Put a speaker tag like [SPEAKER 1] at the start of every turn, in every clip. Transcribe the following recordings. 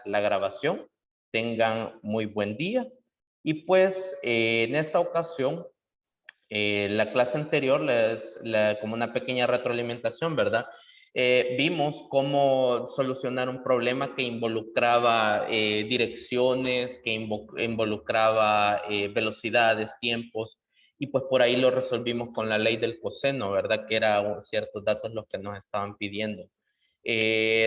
[SPEAKER 1] la grabación. Tengan muy buen día. Y pues en esta ocasión, la clase anterior, como una pequeña retroalimentación, ¿verdad? Vimos cómo solucionar un problema que involucraba direcciones, que involucraba velocidades, tiempos, y pues por ahí lo resolvimos con la ley del coseno, ¿verdad? Que eran ciertos datos los que nos estaban pidiendo.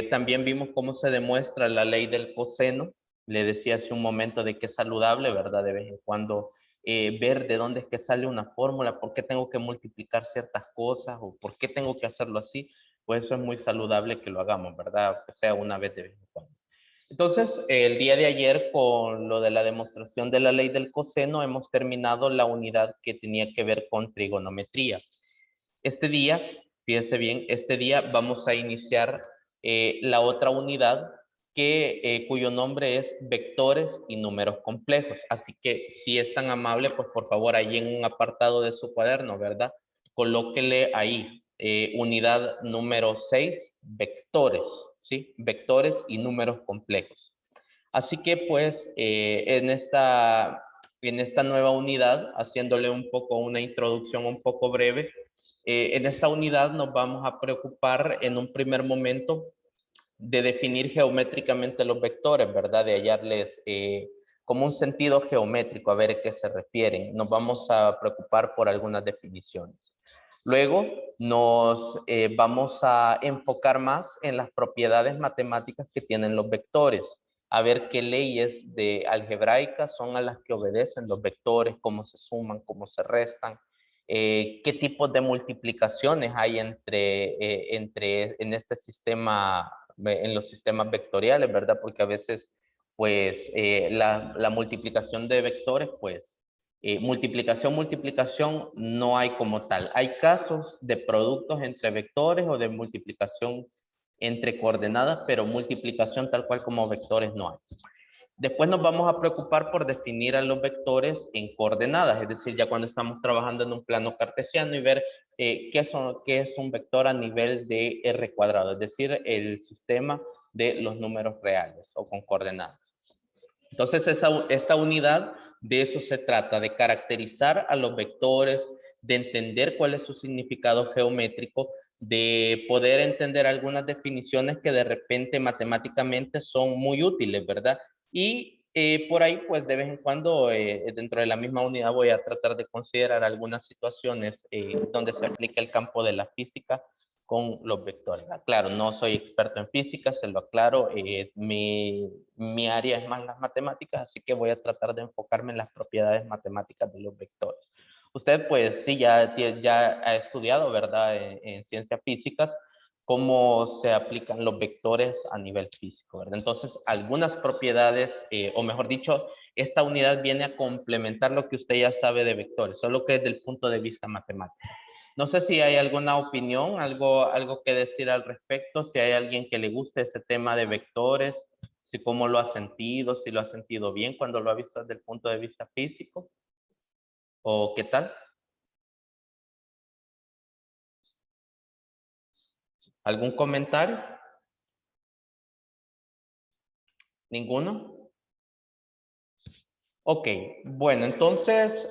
[SPEAKER 1] También vimos cómo se demuestra la ley del coseno. Le decía hace un momento de que es saludable, ¿verdad? De vez en cuando ver de dónde es que sale una fórmula, por qué tengo que multiplicar ciertas cosas o por qué tengo que hacerlo así, pues eso es muy saludable que lo hagamos, ¿verdad? Que sea una vez de vez en cuando. Entonces, el día de ayer con lo de la demostración de la ley del coseno, hemos terminado la unidad que tenía que ver con trigonometría. Este día, fíjese bien, este día vamos a iniciar la otra unidad cuyo nombre es vectores y números complejos. Así que si es tan amable, pues por favor ahí en un apartado de su cuaderno, ¿verdad? Colóquele ahí unidad número 6, vectores, ¿sí? Vectores y números complejos. Así que pues en esta nueva unidad, haciéndole un poco una introducción un poco breve, en esta unidad nos vamos a preocupar en un primer momento de definir geométricamente los vectores, ¿verdad? De hallarles como un sentido geométrico, a ver a qué se refieren. Nos vamos a preocupar por algunas definiciones. Luego nos vamos a enfocar más en las propiedades matemáticas que tienen los vectores, a ver qué leyes de algebraicas son a las que obedecen los vectores, cómo se suman, cómo se restan, qué tipos de multiplicaciones hay en este sistema, en los sistemas vectoriales, ¿verdad? Porque a veces, pues, la multiplicación de vectores, pues, multiplicación no hay como tal. Hay casos de productos entre vectores o de multiplicación entre coordenadas, pero multiplicación tal cual como vectores no hay. Después nos vamos a preocupar por definir a los vectores en coordenadas, es decir, ya cuando estamos trabajando en un plano cartesiano y ver qué es un vector a nivel de R cuadrado, es decir, el sistema de los números reales o con coordenadas. Entonces, esta unidad de eso se trata, de caracterizar a los vectores, de entender cuál es su significado geométrico, de poder entender algunas definiciones que de repente matemáticamente son muy útiles, ¿verdad? Y por ahí, pues de vez en cuando, dentro de la misma unidad voy a tratar de considerar algunas situaciones donde se aplica el campo de la física con los vectores. Claro, no soy experto en física, se lo aclaro, mi área es más las matemáticas, así que voy a tratar de enfocarme en las propiedades matemáticas de los vectores. Usted pues sí, ya ha estudiado, ¿verdad? En ciencias físicas, cómo se aplican los vectores a nivel físico, ¿verdad? Entonces, algunas propiedades, o mejor dicho, esta unidad viene a complementar lo que usted ya sabe de vectores, solo que desde el punto de vista matemático. No sé si hay alguna opinión, algo que decir al respecto, si hay alguien que le guste ese tema de vectores, si cómo lo ha sentido, si lo ha sentido bien cuando lo ha visto desde el punto de vista físico, o qué tal. ¿Algún comentario? ¿Ninguno? Ok, bueno, entonces,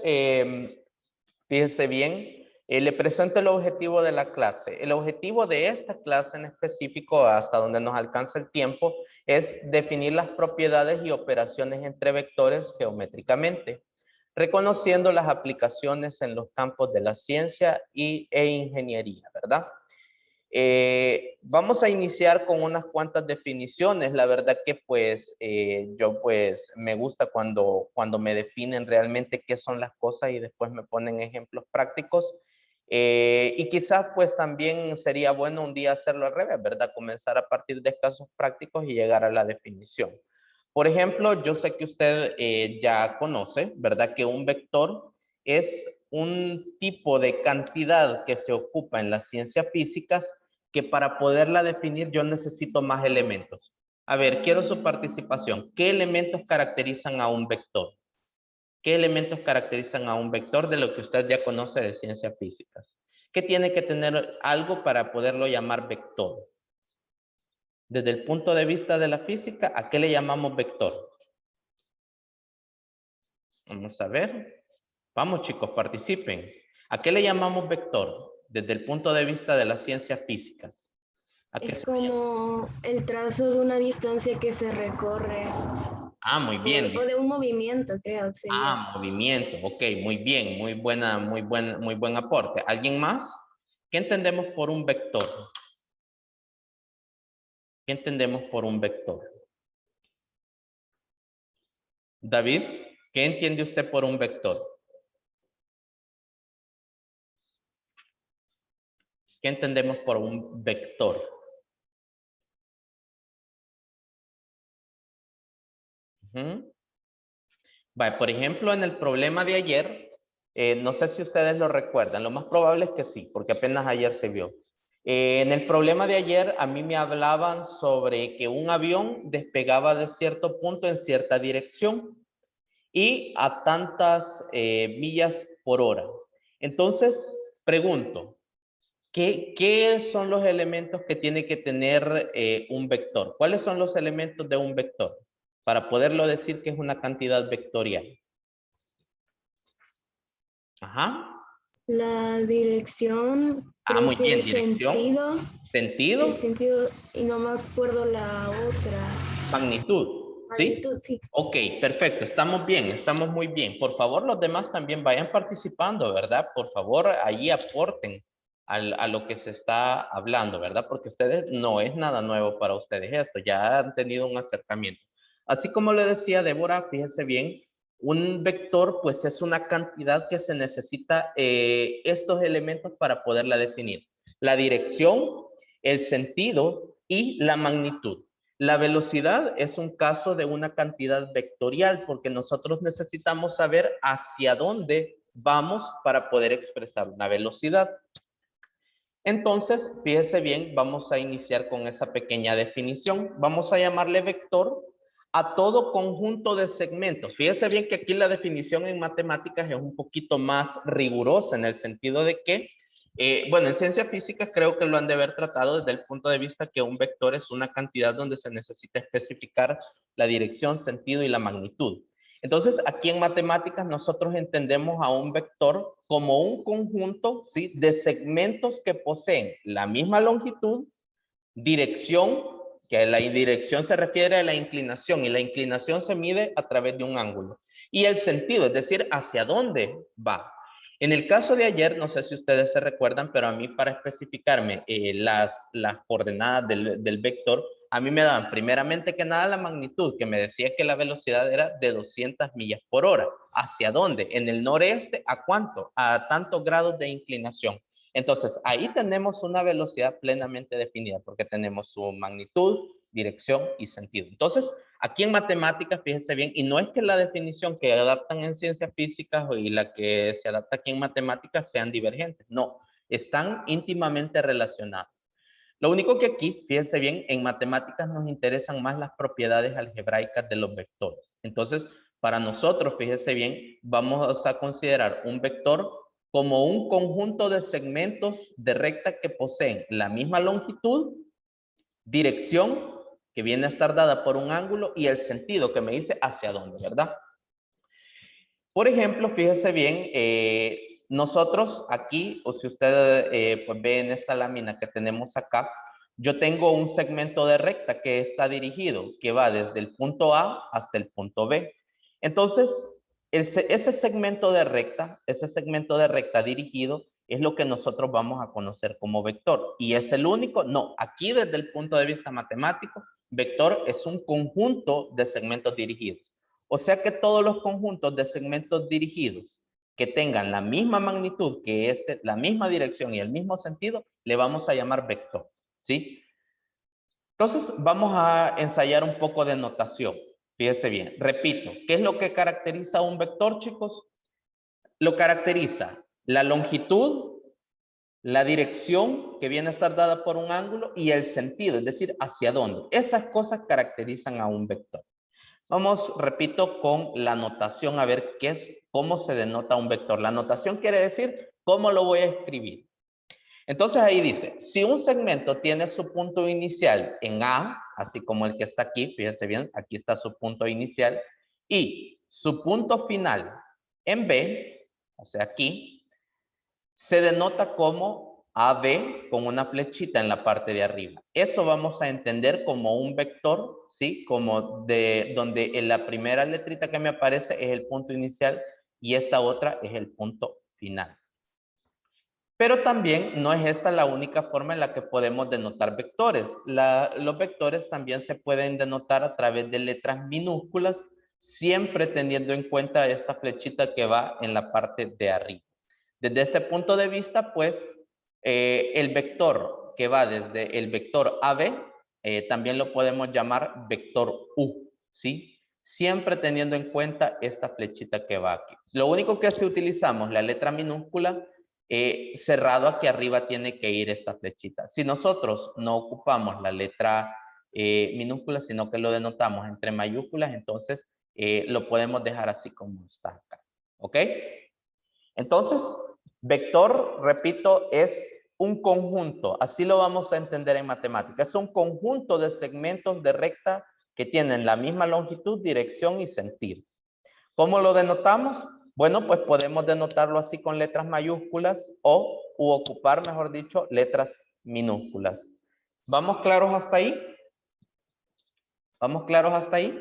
[SPEAKER 1] fíjese bien, le presento el objetivo de la clase. El objetivo de esta clase en específico, hasta donde nos alcanza el tiempo, es definir las propiedades y operaciones entre vectores geométricamente, reconociendo las aplicaciones en los campos de la ciencia e ingeniería, ¿verdad? Vamos a iniciar con unas cuantas definiciones. La verdad que pues yo pues me gusta cuando me definen realmente qué son las cosas y después me ponen ejemplos prácticos. Y quizás pues también sería bueno un día hacerlo al revés, ¿verdad? Comenzar a partir de casos prácticos y llegar a la definición. Por ejemplo, yo sé que usted ya conoce, ¿verdad? Que un vector es un tipo de cantidad que se ocupa en las ciencias físicas que para poderla definir yo necesito más elementos. A ver, quiero su participación. ¿Qué elementos caracterizan a un vector? ¿Qué elementos caracterizan a un vector de lo que usted ya conoce de ciencias físicas? ¿Qué tiene que tener algo para poderlo llamar vector? Desde el punto de vista de la física, ¿a qué le llamamos vector? Vamos a ver. Vamos, chicos, participen. ¿A qué le llamamos vector? Desde el punto de vista de las ciencias físicas. ¿A qué
[SPEAKER 2] Es
[SPEAKER 1] se le llama?
[SPEAKER 2] como el trazo de una distancia que se recorre
[SPEAKER 1] Ah, muy bien.
[SPEAKER 2] o de un movimiento, creo, sería.
[SPEAKER 1] Ah, movimiento. Ok, muy bien. Muy buen aporte. ¿Alguien más? ¿Qué entendemos por un vector? ¿Qué entendemos por un vector? David, ¿qué entiende usted por un vector? ¿Qué entendemos por un vector? Ujú. Vale, por ejemplo, en el problema de ayer, no sé si ustedes lo recuerdan, lo más probable es que sí, porque apenas ayer se vio. En el problema de ayer, a mí me hablaban sobre que un avión despegaba de cierto punto en cierta dirección y a tantas millas por hora. Entonces, pregunto, ¿qué son los elementos que tiene que tener un vector? ¿Cuáles son los elementos de un vector? Para poderlo decir que es una cantidad vectorial. Ajá.
[SPEAKER 2] La dirección,
[SPEAKER 1] Ah,
[SPEAKER 2] creo
[SPEAKER 1] muy
[SPEAKER 2] que
[SPEAKER 1] bien, dirección,
[SPEAKER 2] el
[SPEAKER 1] sentido,
[SPEAKER 2] sentido, y no me acuerdo la otra.
[SPEAKER 1] magnitud, ¿sí?
[SPEAKER 2] Magnitud, sí.
[SPEAKER 1] Ok, perfecto, estamos bien, estamos muy bien. Por favor, los demás también vayan participando, ¿verdad? Por favor, ahí aporten a lo que se está hablando, ¿verdad? Porque ustedes no es nada nuevo para ustedes esto, ya han tenido un acercamiento. Así como le decía Débora, fíjese bien, un vector pues es una cantidad que se necesita estos elementos para poderla definir. La dirección, el sentido y la magnitud. La velocidad es un caso de una cantidad vectorial porque nosotros necesitamos saber hacia dónde vamos para poder expresar una velocidad. Entonces, fíjese bien, vamos a iniciar con esa pequeña definición. Vamos a llamarle vector a todo conjunto de segmentos. Fíjese bien que aquí la definición en matemáticas es un poquito más rigurosa en el sentido de que, bueno, en ciencia física creo que lo han de haber tratado desde el punto de vista que un vector es una cantidad donde se necesita especificar la dirección, sentido y la magnitud. Entonces, aquí en matemáticas nosotros entendemos a un vector como un conjunto, ¿sí?, de segmentos que poseen la misma longitud, dirección, que la dirección se refiere a la inclinación y la inclinación se mide a través de un ángulo. Y el sentido, es decir, hacia dónde va. En el caso de ayer, no sé si ustedes se recuerdan, pero a mí para especificarme las coordenadas del vector, a mí me daban primeramente que nada la magnitud, que me decía que la velocidad era de 200 millas por hora. ¿Hacia dónde? En el noreste, ¿a cuánto? A tantos grados de inclinación. Entonces, ahí tenemos una velocidad plenamente definida porque tenemos su magnitud, dirección y sentido. Entonces, aquí en matemáticas, fíjense bien, y no es que la definición que adaptan en ciencias físicas y la que se adapta aquí en matemáticas sean divergentes. No, están íntimamente relacionadas. Lo único que aquí, fíjense bien, en matemáticas nos interesan más las propiedades algebraicas de los vectores. Entonces, para nosotros, fíjense bien, vamos a considerar un vector como un conjunto de segmentos de recta que poseen la misma longitud, dirección, que viene a estar dada por un ángulo, y el sentido que me dice hacia dónde, ¿verdad? Por ejemplo, fíjese bien, nosotros aquí, o si usted pues ve en esta lámina que tenemos acá, yo tengo un segmento de recta que está dirigido, que va desde el punto A hasta el punto B. Entonces, ese segmento de recta dirigido es lo que nosotros vamos a conocer como vector. ¿Y es el único? No, aquí desde el punto de vista matemático, vector es un conjunto de segmentos dirigidos. O sea que todos los conjuntos de segmentos dirigidos que tengan la misma magnitud que la misma dirección y el mismo sentido, le vamos a llamar vector, ¿sí? Entonces, vamos a ensayar un poco de notación. Fíjese bien, repito, ¿qué es lo que caracteriza a un vector, chicos? Lo caracteriza la longitud, la dirección que viene a estar dada por un ángulo y el sentido, es decir, hacia dónde. Esas cosas caracterizan a un vector. Vamos, repito, con la notación a ver cómo se denota un vector. La notación quiere decir cómo lo voy a escribir. Entonces ahí dice, si un segmento tiene su punto inicial en A, así como el que está aquí, fíjense bien, aquí está su punto inicial, y su punto final en B, o sea aquí, se denota como AB con una flechita en la parte de arriba. Eso vamos a entender como un vector, ¿sí? Como de donde en la primera letrita que me aparece es el punto inicial y esta otra es el punto final. Pero también no es esta la única forma en la que podemos denotar vectores. Los vectores también se pueden denotar a través de letras minúsculas, siempre teniendo en cuenta esta flechita que va en la parte de arriba. Desde este punto de vista, pues, el vector que va desde el vector AB, también lo podemos llamar vector U, ¿sí? Siempre teniendo en cuenta esta flechita que va aquí. Lo único que si utilizamos la letra minúscula, cerrado aquí arriba tiene que ir esta flechita. Si nosotros no ocupamos la letra minúscula, sino que lo denotamos entre mayúsculas, entonces lo podemos dejar así como está acá. ¿Ok? Entonces, vector, repito, es un conjunto. Así lo vamos a entender en matemáticas. Es un conjunto de segmentos de recta que tienen la misma longitud, dirección y sentido. ¿Cómo lo denotamos? Bueno, pues podemos denotarlo así con letras mayúsculas u ocupar, mejor dicho, letras minúsculas. ¿Vamos claros hasta ahí? ¿Vamos claros hasta ahí?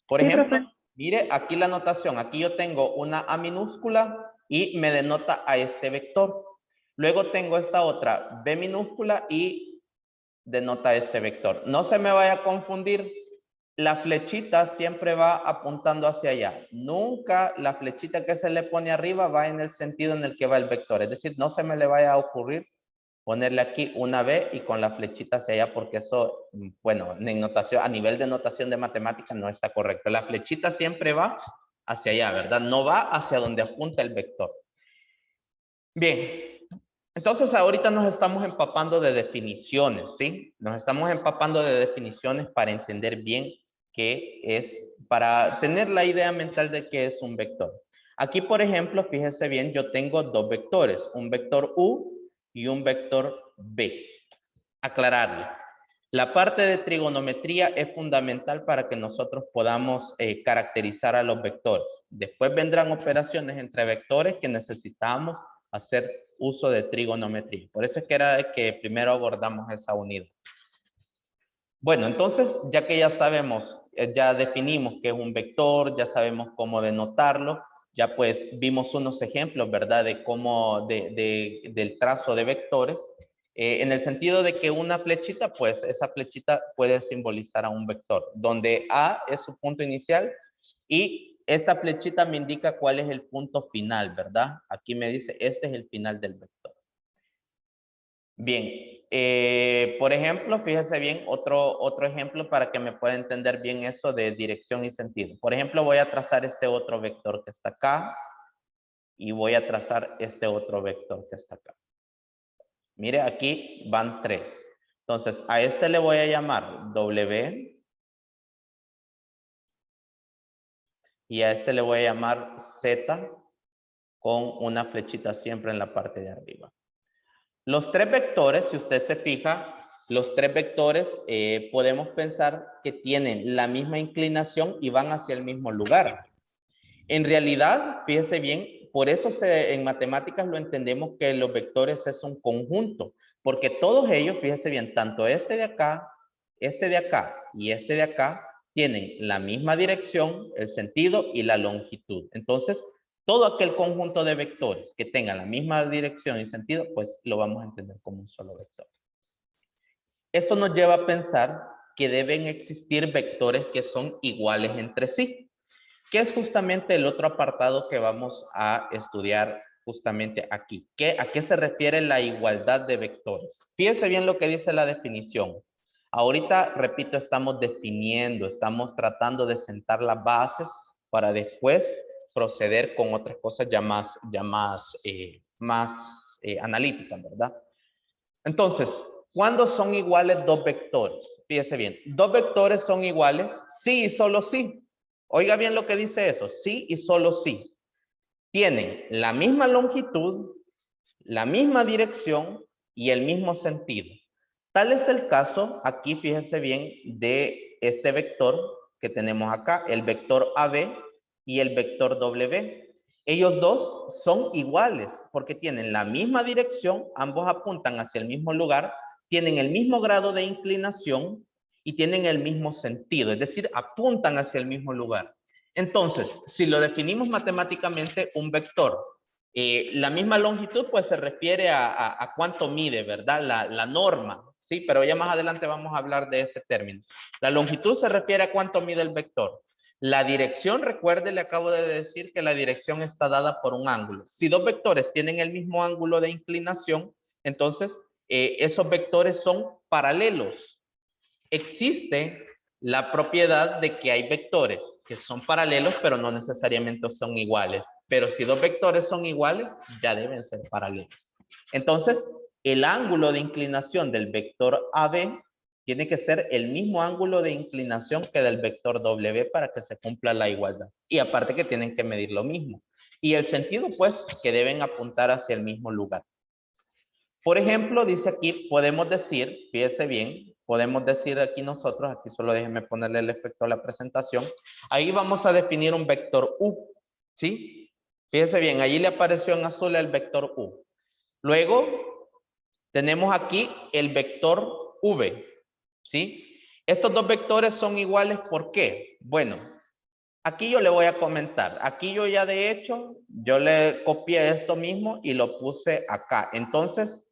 [SPEAKER 1] Por ejemplo, mire aquí la notación. Aquí yo tengo una A minúscula y me denota a este vector. Luego tengo esta otra B minúscula y denota este vector. No se me vaya a confundir. La flechita siempre va apuntando hacia allá. Nunca la flechita que se le pone arriba va en el sentido en el que va el vector. Es decir, no se me le vaya a ocurrir ponerle aquí una B y con la flechita hacia allá, porque eso, bueno, en notación, a nivel de notación de matemáticas no está correcto. La flechita siempre va hacia allá, ¿verdad? No va hacia donde apunta el vector. Bien, entonces ahorita nos estamos empapando de definiciones, ¿sí? Nos estamos empapando de definiciones para entender bien qué es, para tener la idea mental de qué es un vector. Aquí, por ejemplo, fíjense bien, yo tengo dos vectores, un vector U y un vector B. Aclararlo. La parte de trigonometría es fundamental para que nosotros podamos caracterizar a los vectores. Después vendrán operaciones entre vectores que necesitamos hacer uso de trigonometría. Por eso es que era que primero abordamos esa unidad. Bueno, entonces, ya que ya sabemos, ya definimos qué es un vector, ya sabemos cómo denotarlo, ya pues vimos unos ejemplos, ¿verdad? De cómo, del trazo de vectores, en el sentido de que una flechita, pues esa flechita puede simbolizar a un vector, donde A es su punto inicial y esta flechita me indica cuál es el punto final, ¿verdad? Aquí me dice, este es el final del vector. Bien, por ejemplo, fíjese bien, otro ejemplo para que me pueda entender bien eso de dirección y sentido. Por ejemplo, voy a trazar este otro vector que está acá y voy a trazar este otro vector que está acá. Mire, aquí van tres. Entonces, a este le voy a llamar W y a este le voy a llamar Z con una flechita siempre en la parte de arriba. Los tres vectores, si usted se fija, los tres vectores podemos pensar que tienen la misma inclinación y van hacia el mismo lugar. En realidad, fíjese bien, por eso en matemáticas lo entendemos que los vectores es un conjunto, porque todos ellos, fíjese bien, tanto este de acá y este de acá, tienen la misma dirección, el sentido y la longitud. Entonces, todo aquel conjunto de vectores que tengan la misma dirección y sentido, pues lo vamos a entender como un solo vector. Esto nos lleva a pensar que deben existir vectores que son iguales entre sí, que es justamente el otro apartado que vamos a estudiar justamente aquí. ¿A qué se refiere la igualdad de vectores? Fíjense bien lo que dice la definición. Ahorita, repito, estamos definiendo, estamos tratando de sentar las bases para después proceder con otras cosas ya más analíticas, ¿verdad? Entonces, ¿cuándo son iguales dos vectores? Fíjese bien, dos vectores son iguales sí y solo sí. Oiga bien lo que dice eso, sí y solo sí. Tienen la misma longitud, la misma dirección y el mismo sentido. Tal es el caso, aquí fíjese bien, de este vector que tenemos acá, el vector AB y el vector W. Ellos dos son iguales porque tienen la misma dirección, ambos apuntan hacia el mismo lugar, tienen el mismo grado de inclinación y tienen el mismo sentido, es decir, apuntan hacia el mismo lugar. Entonces, si lo definimos matemáticamente, un vector, la misma longitud pues se refiere a cuánto mide, ¿verdad? La norma, ¿sí? Pero ya más adelante vamos a hablar de ese término. La longitud se refiere a cuánto mide el vector. La dirección, recuerde, le acabo de decir que la dirección está dada por un ángulo. Si dos vectores tienen el mismo ángulo de inclinación, entonces esos vectores son paralelos. Existe la propiedad de que hay vectores que son paralelos, pero no necesariamente son iguales. Pero si dos vectores son iguales, ya deben ser paralelos. Entonces, el ángulo de inclinación del vector AB tiene que ser el mismo ángulo de inclinación que del vector W para que se cumpla la igualdad. Y aparte que tienen que medir lo mismo. Y el sentido, pues, que deben apuntar hacia el mismo lugar. Por ejemplo, dice aquí, podemos decir, fíjese bien, podemos decir aquí nosotros, aquí solo déjenme ponerle el efecto a la presentación. Ahí vamos a definir un vector U, ¿sí? Fíjese bien, allí le apareció en azul el vector U. Luego, tenemos aquí el vector V, ¿sí? Estos dos vectores son iguales, ¿por qué? Bueno, aquí yo le voy a comentar. Aquí yo ya de hecho, yo le copié esto mismo y lo puse acá. Entonces,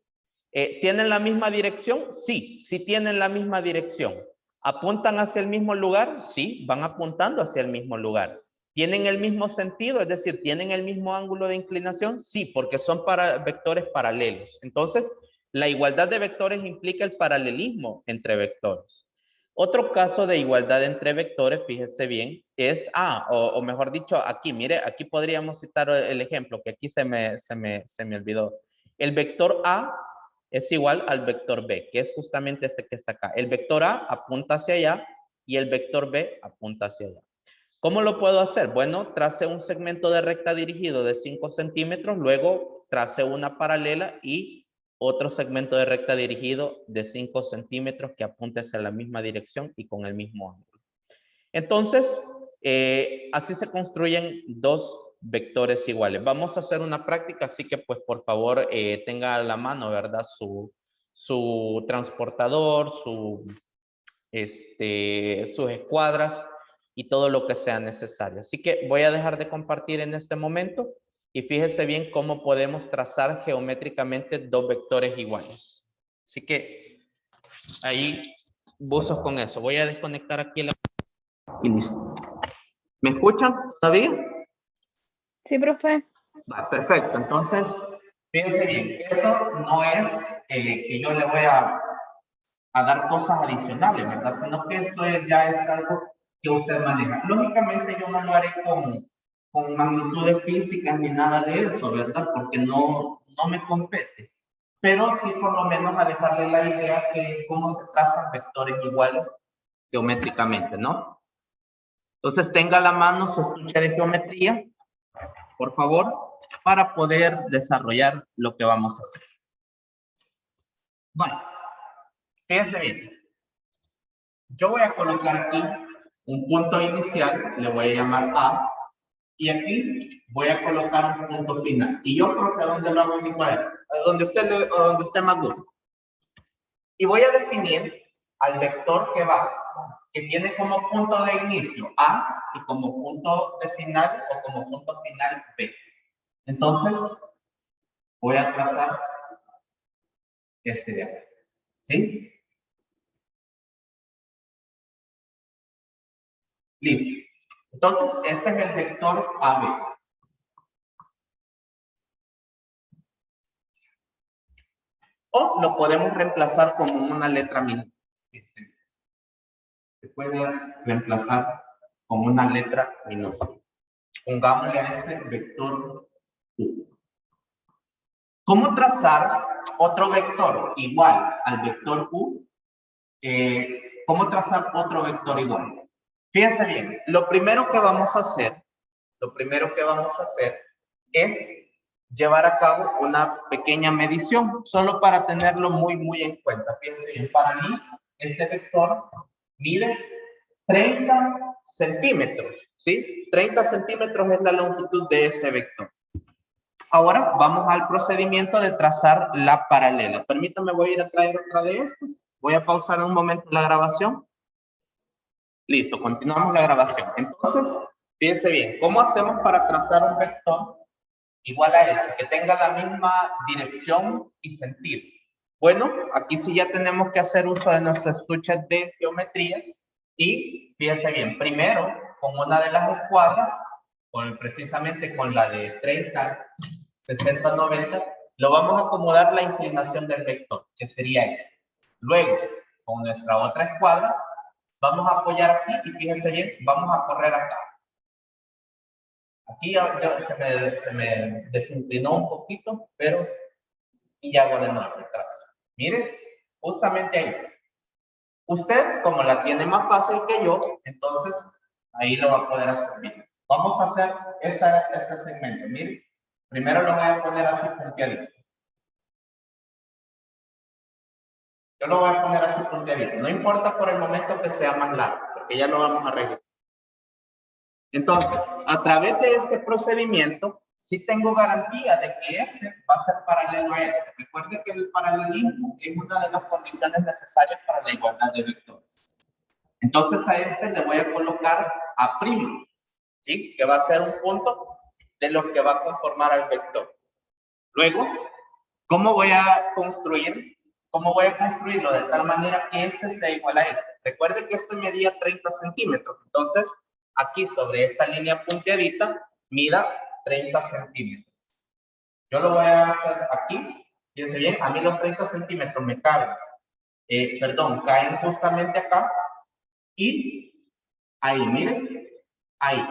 [SPEAKER 1] ¿tienen la misma dirección? Sí, sí tienen la misma dirección. ¿Apuntan hacia el mismo lugar? Sí, van apuntando hacia el mismo lugar. ¿Tienen el mismo sentido? Es decir, ¿tienen el mismo ángulo de inclinación? Sí, porque son vectores paralelos. Entonces, la igualdad de vectores implica el paralelismo entre vectores. Otro caso de igualdad entre vectores, fíjese bien, es, o mejor dicho, aquí, mire, aquí podríamos citar el ejemplo, que aquí se me olvidó. El vector A es igual al vector B, que es justamente este que está acá. El vector A apunta hacia allá y el vector B apunta hacia allá. ¿Cómo lo puedo hacer? Bueno, trace un segmento de recta dirigido de 5 centímetros, luego trace una paralela y otro segmento de recta dirigido de 5 centímetros que apunte hacia la misma dirección y con el mismo ángulo. Entonces, así se construyen dos vectores iguales. Vamos a hacer una práctica, así que pues por favor tenga a la mano, ¿verdad? Su transportador, sus escuadras y todo lo que sea necesario. Así que voy a dejar de compartir en este momento y fíjese bien cómo podemos trazar geométricamente dos vectores iguales. Así que ahí buzos con eso. Voy a desconectar aquí la... Y listo. ¿Me escuchan todavía?
[SPEAKER 3] Sí, profe.
[SPEAKER 1] Perfecto. Entonces, fíjense bien, esto no es que yo le voy a dar cosas adicionales, ¿verdad? Sino que esto ya es algo que usted maneja. Lógicamente yo no lo haré con magnitudes físicas ni nada de eso, ¿verdad? Porque no me compete. Pero sí por lo menos a dejarle la idea de cómo se trazan vectores iguales geométricamente, ¿no? Entonces tenga a la mano su estuche de geometría, por favor, para poder desarrollar lo que vamos a hacer. Bueno, fíjense bien. Yo voy a colocar aquí un punto inicial, le voy a llamar A, y aquí voy a colocar un punto final. Y yo, profe, ¿a dónde lo hago en mi cuaderno? Donde usted más guste. Y voy a definir al vector que tiene como punto de inicio A y como punto de final o como punto final B. Entonces, voy a trazar este de acá. ¿Sí? Listo. Entonces, este es el vector AB. O lo podemos reemplazar como una letra minúscula. Se puede reemplazar como una letra minúscula. Pongámosle a este vector U. ¿Cómo trazar otro vector igual al vector U? ¿Cómo trazar otro vector igual? Fíjense bien, lo primero que vamos a hacer es llevar a cabo una pequeña medición, solo para tenerlo muy en cuenta. Fíjense bien, para mí, este vector mide 30 centímetros, ¿sí? 30 centímetros es la longitud de ese vector. Ahora vamos al procedimiento de trazar la paralela. Permítanme, voy a ir a traer otra de estas. Voy a pausar un momento la grabación. Listo, continuamos la grabación. Entonces, fíjense bien, ¿cómo hacemos para trazar un vector igual a este, que tenga la misma dirección y sentido? Bueno, aquí sí ya tenemos que hacer uso de nuestro estuche de geometría y fíjense bien, primero con una de las escuadras, precisamente con la de 30, 60, 90, lo vamos a acomodar la inclinación del vector, que sería este. Luego, con nuestra otra escuadra, vamos a apoyar aquí y fíjense bien, vamos a correr acá. Aquí se me desinclinó un poquito, pero y ya hago de nuevo el trazo. Miren, justamente ahí. Usted, como la tiene más fácil que yo, entonces ahí lo va a poder hacer bien. Vamos a hacer este segmento. Miren, primero lo voy a poner así punteadito. Yo lo voy a poner así punteadito. No importa por el momento que sea más largo, porque ya lo vamos a arreglar. Entonces, a través de este procedimiento, sí tengo garantía de que este va a ser paralelo a este. Recuerde que el paralelismo es una de las condiciones necesarias para la igualdad de vectores. Entonces, a este le voy a colocar A', ¿sí? Que va a ser un punto de lo que va a conformar al vector. Luego, ¿cómo voy a construir? ¿Cómo voy a construirlo de tal manera que este sea igual a este? Recuerde que esto medía 30 centímetros. Entonces, aquí sobre esta línea punteadita, mida 30 centímetros. Yo lo voy a hacer aquí. Fíjense bien, a mí los 30 centímetros me caen, caen justamente acá. Y ahí, miren, ahí.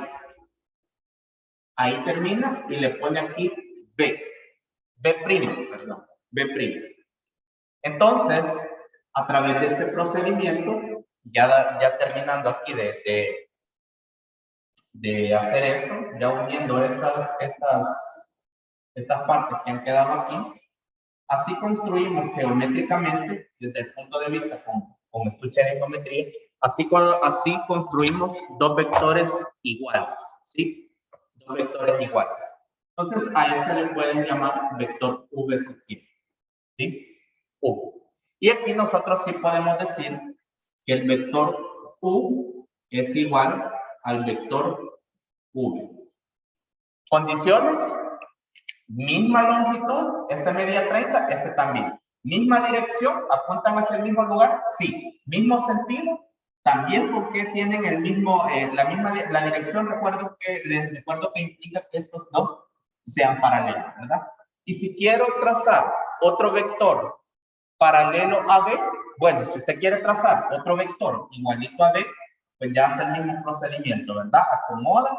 [SPEAKER 1] Ahí termina y le pone aquí B. B'. Entonces, a través de este procedimiento, ya terminando aquí de hacer esto, ya uniendo estas partes que han quedado aquí, así construimos geométricamente, desde el punto de vista con estuche de geometría, así construimos dos vectores iguales, ¿sí? Dos vectores iguales. Entonces, a este le pueden llamar vector V si quieren, ¿sí? U. Y aquí nosotros sí podemos decir que el vector U es igual al vector V. Condiciones: misma longitud, este medía 30, este también. Misma dirección, apuntan hacia el mismo lugar, sí. Mismo sentido, también porque tienen el mismo, la dirección. Les recuerdo que implica que estos dos sean paralelos, ¿verdad? Y si quiero trazar otro vector paralelo a B, bueno, si usted quiere trazar otro vector igualito a B, pues ya hace el mismo procedimiento, ¿verdad? Acomoda,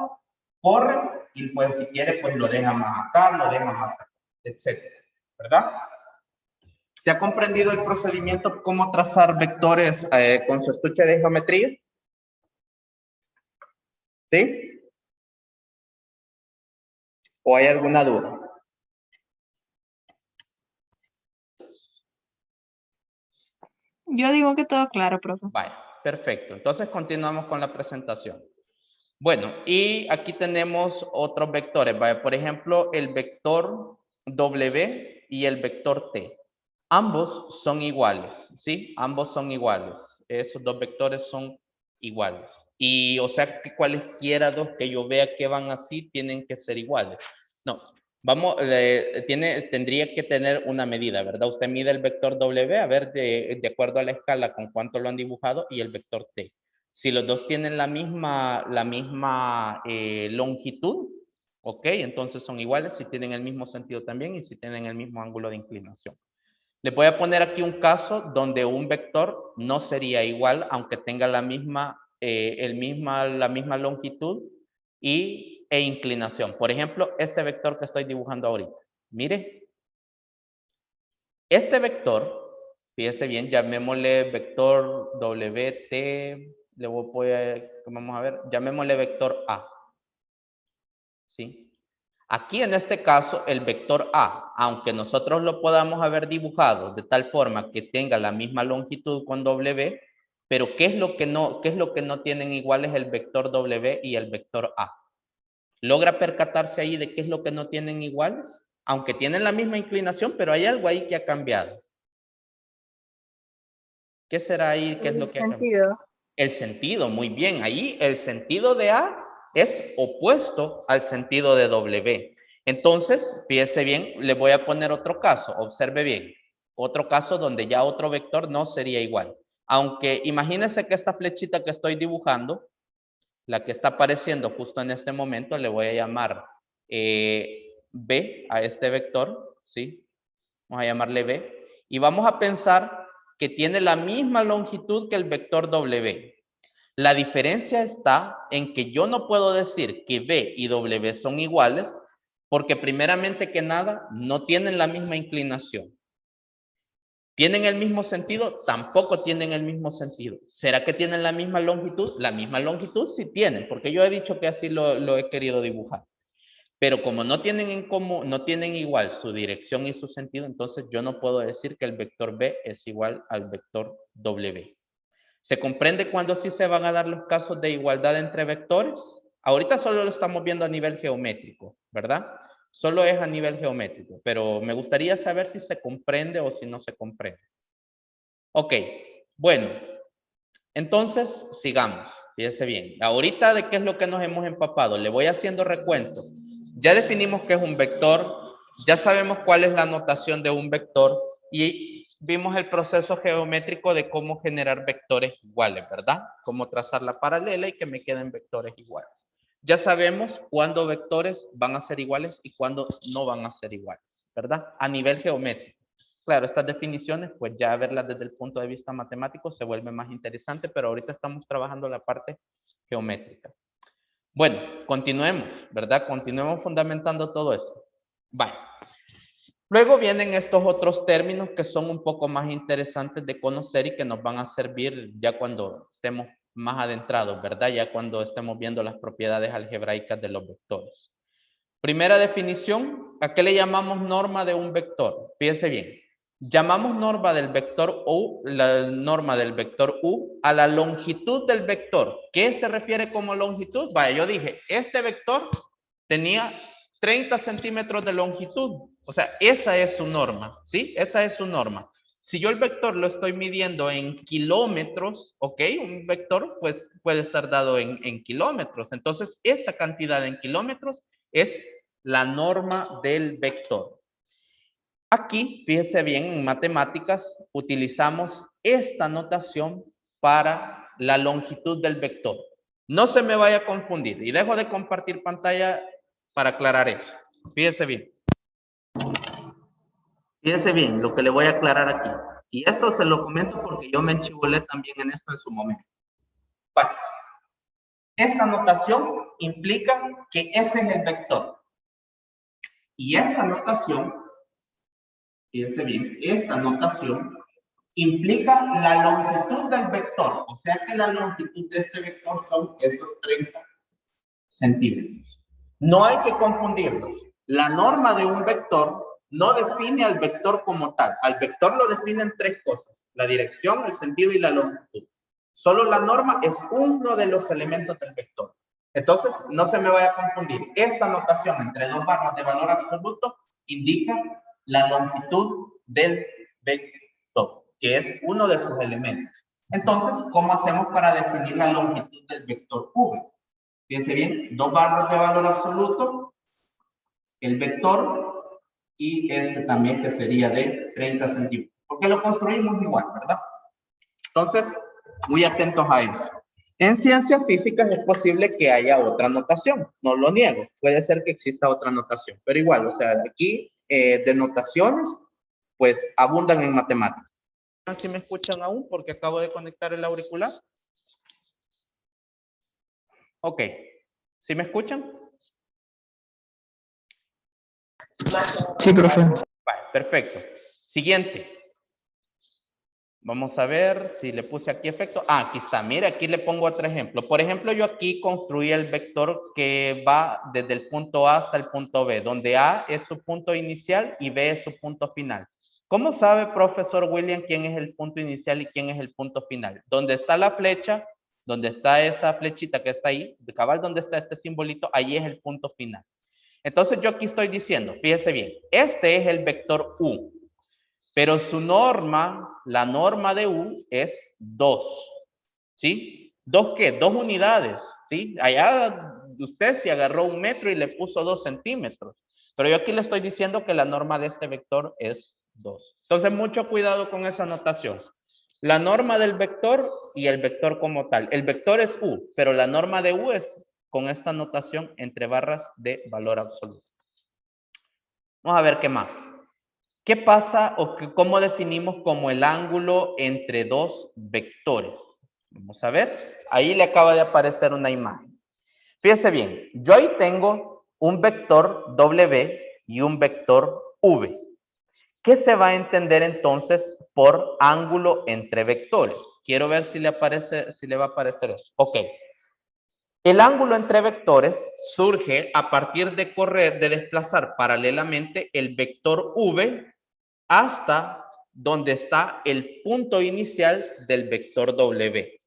[SPEAKER 1] corre y pues si quiere pues lo deja más acá, lo deja más acá, etcétera, ¿verdad? ¿Se ha comprendido el procedimiento cómo trazar vectores con su estuche de geometría? ¿Sí? ¿O hay alguna duda?
[SPEAKER 3] Yo digo que todo claro, profe.
[SPEAKER 1] Vale, perfecto. Entonces continuamos con la presentación. Bueno, y aquí tenemos otros vectores. ¿Vale? Por ejemplo, el vector W y el vector T. Ambos son iguales, ¿sí? Ambos son iguales. Esos dos vectores son iguales. Y o sea que cualquiera dos que yo vea que van así tienen que ser iguales. No, tendría que tener una medida, ¿verdad? Usted mide el vector W, a ver de acuerdo a la escala con cuánto lo han dibujado, y el vector T. Si los dos tienen la misma longitud, ok, entonces son iguales si tienen el mismo sentido también y si tienen el mismo ángulo de inclinación. Les voy a poner aquí un caso donde un vector no sería igual, aunque tenga la misma longitud e inclinación. Por ejemplo, este vector que estoy dibujando ahorita. Mire, este vector, fíjese bien, llamémosle vector WT, vamos a ver, llamémosle vector A. ¿Sí? Aquí en este caso, el vector A, aunque nosotros lo podamos haber dibujado de tal forma que tenga la misma longitud con W, pero ¿qué es lo que no tienen iguales el vector W y el vector A? ¿Logra percatarse ahí de qué es lo que no tienen iguales? Aunque tienen la misma inclinación, pero hay algo ahí que ha cambiado. ¿Qué será ahí? ¿Qué es lo que ha cambiado?
[SPEAKER 3] Sentido.
[SPEAKER 1] El sentido, muy bien. Ahí el sentido de A es opuesto al sentido de W. Entonces, fíjese bien, le voy a poner otro caso. Observe bien. Otro caso donde ya otro vector no sería igual. Aunque imagínense que esta flechita que estoy dibujando, la que está apareciendo justo en este momento, le voy a llamar B a este vector, ¿sí? Vamos a llamarle B. Y vamos a pensar que tiene la misma longitud que el vector W. La diferencia está en que yo no puedo decir que B y W son iguales porque primeramente que nada no tienen la misma inclinación. ¿Tienen el mismo sentido? Tampoco tienen el mismo sentido. ¿Será que tienen la misma longitud? La misma longitud sí tienen, porque yo he dicho que así lo he querido dibujar. Pero como no tienen en común, no tienen igual su dirección y su sentido, entonces yo no puedo decir que el vector B es igual al vector W. ¿Se comprende cuándo sí se van a dar los casos de igualdad entre vectores? Ahorita solo lo estamos viendo a nivel geométrico, ¿verdad? Solo es a nivel geométrico, pero me gustaría saber si se comprende o si no se comprende. Ok, bueno, entonces sigamos, fíjese bien. Ahorita de qué es lo que nos hemos empapado, le voy haciendo recuento. Ya definimos qué es un vector, ya sabemos cuál es la notación de un vector y vimos el proceso geométrico de cómo generar vectores iguales, ¿verdad? Cómo trazar la paralela y que me queden vectores iguales. Ya sabemos cuándo vectores van a ser iguales y cuándo no van a ser iguales, ¿verdad? A nivel geométrico. Claro, estas definiciones, pues ya verlas desde el punto de vista matemático se vuelve más interesante, pero ahorita estamos trabajando la parte geométrica. Bueno, continuemos, ¿verdad? Continuemos fundamentando todo esto. Vale. Luego vienen estos otros términos que son un poco más interesantes de conocer y que nos van a servir ya cuando estemos más adentrados, ¿verdad? Ya cuando estemos viendo las propiedades algebraicas de los vectores. Primera definición, ¿a qué le llamamos norma de un vector? Fíjense bien. Llamamos norma del vector U, la norma del vector U, a la longitud del vector. ¿Qué se refiere como longitud? Vaya, yo dije, este vector tenía 30 centímetros de longitud. O sea, esa es su norma, ¿sí? Esa es su norma. Si yo el vector lo estoy midiendo en kilómetros, ¿ok? Un vector pues puede estar dado en kilómetros. Entonces, esa cantidad en kilómetros es la norma del vector. Aquí, fíjese bien, en matemáticas utilizamos esta notación para la longitud del vector. No se me vaya a confundir y dejo de compartir pantalla para aclarar eso. Fíjese bien. Fíjese bien lo que le voy a aclarar aquí. Y esto se lo comento porque yo me enchibulé también en esto en su momento. Bueno, esta notación implica que ese es el vector. Y esta notación, fíjense bien, esta notación implica la longitud del vector. O sea que la longitud de este vector son estos 30 centímetros. No hay que confundirlos. La norma de un vector no define al vector como tal. Al vector lo definen tres cosas: la dirección, el sentido y la longitud. Solo la norma es uno de los elementos del vector. Entonces, no se me vaya a confundir. Esta notación entre dos barras de valor absoluto indica la longitud del vector, que es uno de sus elementos. Entonces, ¿cómo hacemos para definir la longitud del vector V? Fíjense bien, dos barras de valor absoluto, el vector y este también que sería de 30 centímetros. Porque lo construimos igual, ¿verdad? Entonces, muy atentos a eso. En ciencias físicas es posible que haya otra notación, no lo niego. Puede ser que exista otra notación, pero igual, o sea, aquí denotaciones, pues abundan en matemáticas. ¿Sí me escuchan aún? Porque acabo de conectar el auricular. Ok. ¿Sí me escuchan?
[SPEAKER 3] Sí, profe.
[SPEAKER 1] Vale, perfecto. Siguiente. Vamos a ver si le puse aquí efecto. Ah, aquí está. Mire, aquí le pongo otro ejemplo. Por ejemplo, yo aquí construí el vector que va desde el punto A hasta el punto B, donde A es su punto inicial y B es su punto final. ¿Cómo sabe, profesor William, quién es el punto inicial y quién es el punto final? Donde está la flecha, donde está esa flechita que está ahí, de cabal donde está este simbolito, ahí es el punto final. Entonces yo aquí estoy diciendo, fíjese bien, este es el vector U. Pero su norma, la norma de U es 2, ¿sí? ¿2 qué? 2 unidades, ¿sí? Allá usted se agarró 1 metro y le puso 2 centímetros. Pero yo aquí le estoy diciendo que la norma de este vector es 2. Entonces, mucho cuidado con esa notación. La norma del vector y el vector como tal. El vector es U, pero la norma de U es con esta notación entre barras de valor absoluto. Vamos a ver qué más. ¿Qué pasa o cómo definimos como el ángulo entre dos vectores? Vamos a ver. Ahí le acaba de aparecer una imagen. Fíjese bien, yo ahí tengo un vector W y un vector V. ¿Qué se va a entender entonces por ángulo entre vectores? Quiero ver si le aparece, si le va a aparecer eso. Ok. El ángulo entre vectores surge a partir de desplazar paralelamente el vector V hasta donde está el punto inicial del vector W.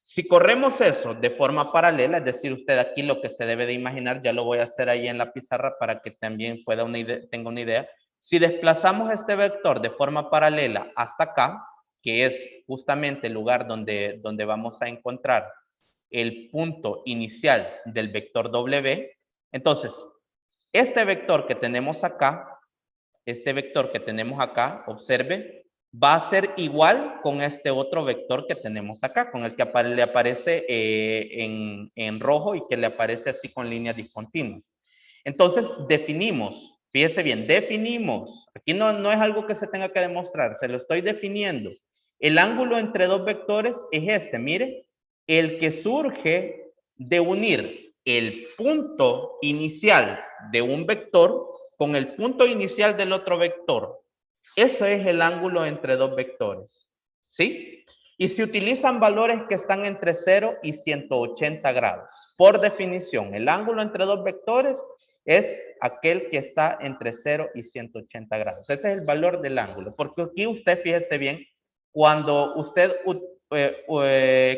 [SPEAKER 1] Si corremos eso de forma paralela, es decir, usted aquí lo que se debe de imaginar, ya lo voy a hacer ahí en la pizarra para que también tenga una idea. Si desplazamos este vector de forma paralela hasta acá, que es justamente el lugar donde vamos a encontrar el punto inicial del vector W, entonces, este vector que tenemos acá, observe, va a ser igual con este otro vector que tenemos acá, con el que le aparece en rojo y que le aparece así con líneas discontinuas. Entonces, definimos, fíjese bien, definimos, aquí no es algo que se tenga que demostrar, se lo estoy definiendo. El ángulo entre dos vectores es este, mire, el que surge de unir el punto inicial de un vector con el punto inicial del otro vector. Eso es el ángulo entre dos vectores, ¿sí? Y se utilizan valores que están entre 0 y 180 grados. Por definición, el ángulo entre dos vectores es aquel que está entre 0 y 180 grados. Ese es el valor del ángulo, porque aquí usted, fíjese bien, cuando usted,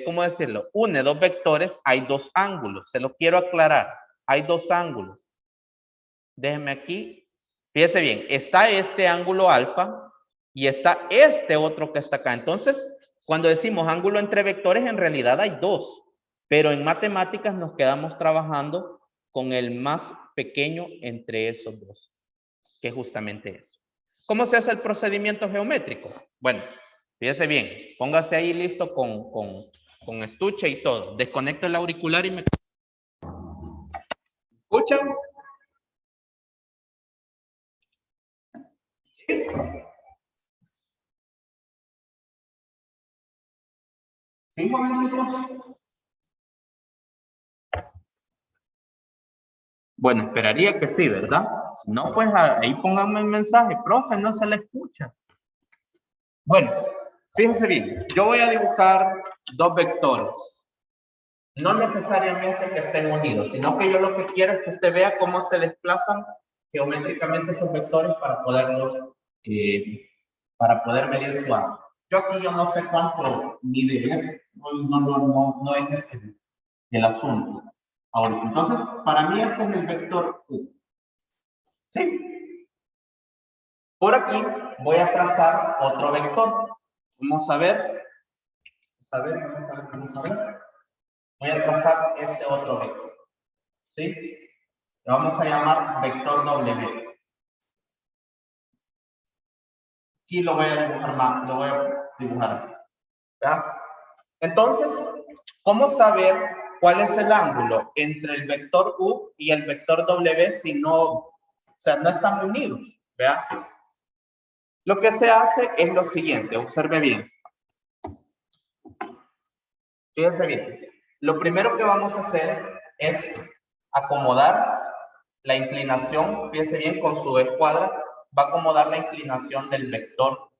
[SPEAKER 1] ¿cómo decirlo? Une dos vectores, hay dos ángulos. Se lo quiero aclarar. Hay dos ángulos. Déjenme aquí. Fíjese bien, está este ángulo alfa y está este otro que está acá. Entonces, cuando decimos ángulo entre vectores, en realidad hay dos. Pero en matemáticas nos quedamos trabajando con el más pequeño entre esos dos, que es justamente eso. ¿Cómo se hace el procedimiento geométrico? Bueno, fíjese bien, póngase ahí listo con estuche y todo. Desconecto el auricular y me... ¿Escuchan? ¿Sí, jovencitos? Bueno, esperaría que sí, ¿verdad? Si no, pues ahí pónganme el mensaje, profe, no se le escucha. Bueno, fíjense bien, yo voy a dibujar dos vectores. No necesariamente que estén unidos, sino que yo lo que quiero es que usted vea cómo se desplazan geométricamente esos vectores para poderlos, para poder medir su ángulo. Yo aquí yo no sé cuánto mide esto, no es ese el asunto. Ahora, entonces, para mí este es el vector U. ¿Sí? Por aquí voy a trazar otro vector. Vamos a ver. Vamos a ver. Voy a trazar este otro vector. ¿Sí? Lo vamos a llamar vector W. Y lo voy a dibujar más, lo voy a dibujar así. ¿Ya? Entonces, ¿cómo saber cuál es el ángulo entre el vector U y el vector W si no, o sea, no están unidos? ¿Vea? Lo que se hace es lo siguiente, observe bien. Fíjense bien. Lo primero que vamos a hacer es acomodar la inclinación, fíjense bien, con su escuadra, va a acomodar la inclinación del vector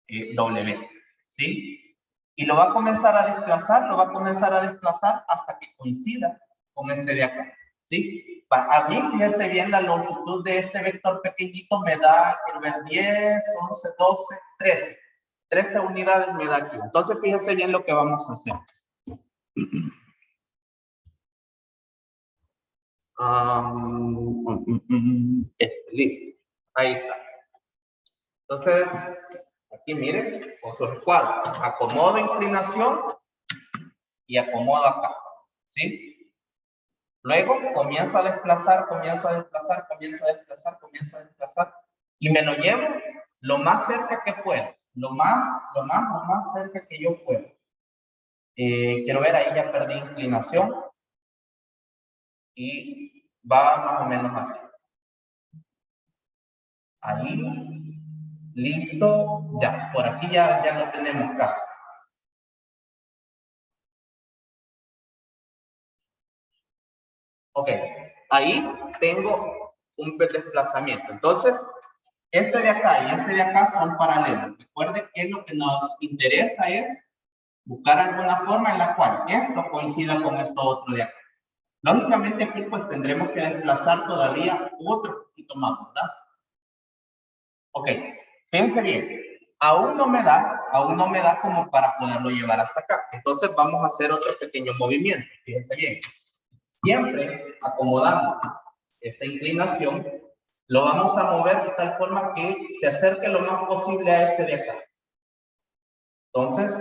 [SPEAKER 1] W. ¿sí? Y lo va a comenzar a desplazar, lo va a comenzar a desplazar hasta que coincida con este de acá, ¿sí? A mí, fíjese bien, la longitud de este vector pequeñito me da, quiero ver, 10, 11, 12, 13. 13 unidades me da aquí. Entonces, fíjese bien lo que vamos a hacer. Listo. Ahí está. Entonces, aquí miren, con sus cuadros. Acomodo inclinación y acomodo acá. ¿Sí? Luego comienzo a desplazar, comienzo a desplazar, comienzo a desplazar, comienzo a desplazar. Y me lo llevo lo más cerca que puedo. Lo más cerca que yo puedo. Quiero ver, ahí ya perdí inclinación. Y va más o menos así. Ahí, listo, ya, por aquí ya lo tenemos casi. Ok, ahí tengo un desplazamiento. Entonces, este de acá y este de acá son paralelos. Recuerden que lo que nos interesa es buscar alguna forma en la cual esto coincida con esto otro de acá. Lógicamente aquí pues tendremos que desplazar todavía otro poquito más, ¿verdad? Ok, fíjense bien, aún no me da como para poderlo llevar hasta acá. Entonces vamos a hacer otro pequeño movimiento. Fíjense bien, siempre acomodando esta inclinación, lo vamos a mover de tal forma que se acerque lo más posible a este de acá. Entonces,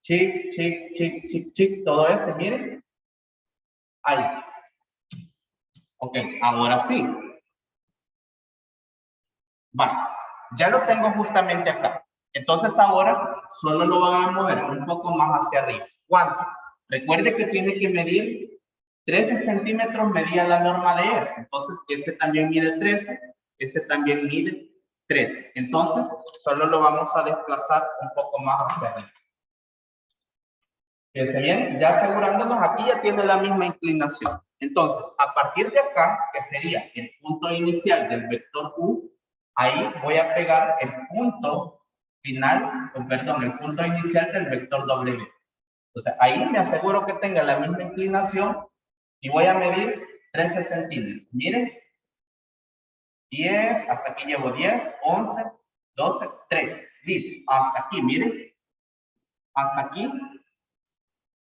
[SPEAKER 1] chic, chic, chic, chic, chic, todo este, miren. Ahí. Ok, ahora sí. Vale, ya lo tengo justamente acá. Entonces ahora solo lo van a mover un poco más hacia arriba. ¿Cuánto? Recuerde que tiene que medir 13 centímetros, medía la norma de este. Entonces este también mide 13, este también mide 13. Entonces solo lo vamos a desplazar un poco más hacia arriba. Fíjense bien, ya asegurándonos, aquí ya tiene la misma inclinación. Entonces, a partir de acá, que sería el punto inicial del vector U, ahí voy a pegar el punto final, perdón, el punto inicial del vector W. Entonces, ahí me aseguro que tenga la misma inclinación y voy a medir 13 centímetros. Miren, 10, hasta aquí llevo 10, 11, 12, 13. Listo, hasta aquí, miren. Hasta aquí.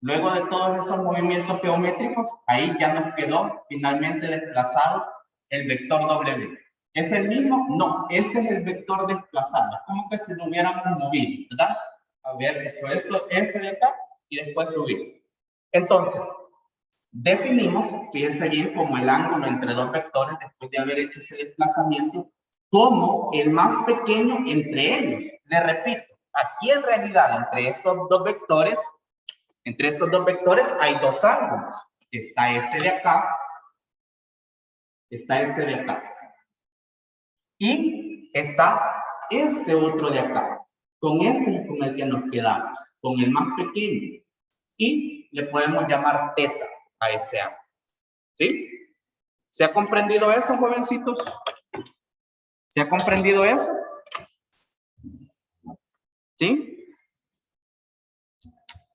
[SPEAKER 1] Luego de todos esos movimientos geométricos, ahí ya nos quedó finalmente desplazado el vector W. ¿Es el mismo? No, este es el vector desplazado. Es como que si lo hubiéramos movido, ¿verdad? Haber hecho esto, este de acá, y después subir. Entonces, definimos, fíjense bien, como el ángulo entre dos vectores, después de haber hecho ese desplazamiento, como el más pequeño entre ellos. Le repito, aquí en realidad, entre estos dos vectores hay dos ángulos. Está este de acá, está este de acá. Y está este otro de acá. Con este es con el que nos quedamos, con el más pequeño. Y le podemos llamar teta a ese ángulo. ¿Sí? ¿Se ha comprendido eso, jovencitos? ¿Se ha comprendido eso? ¿Sí?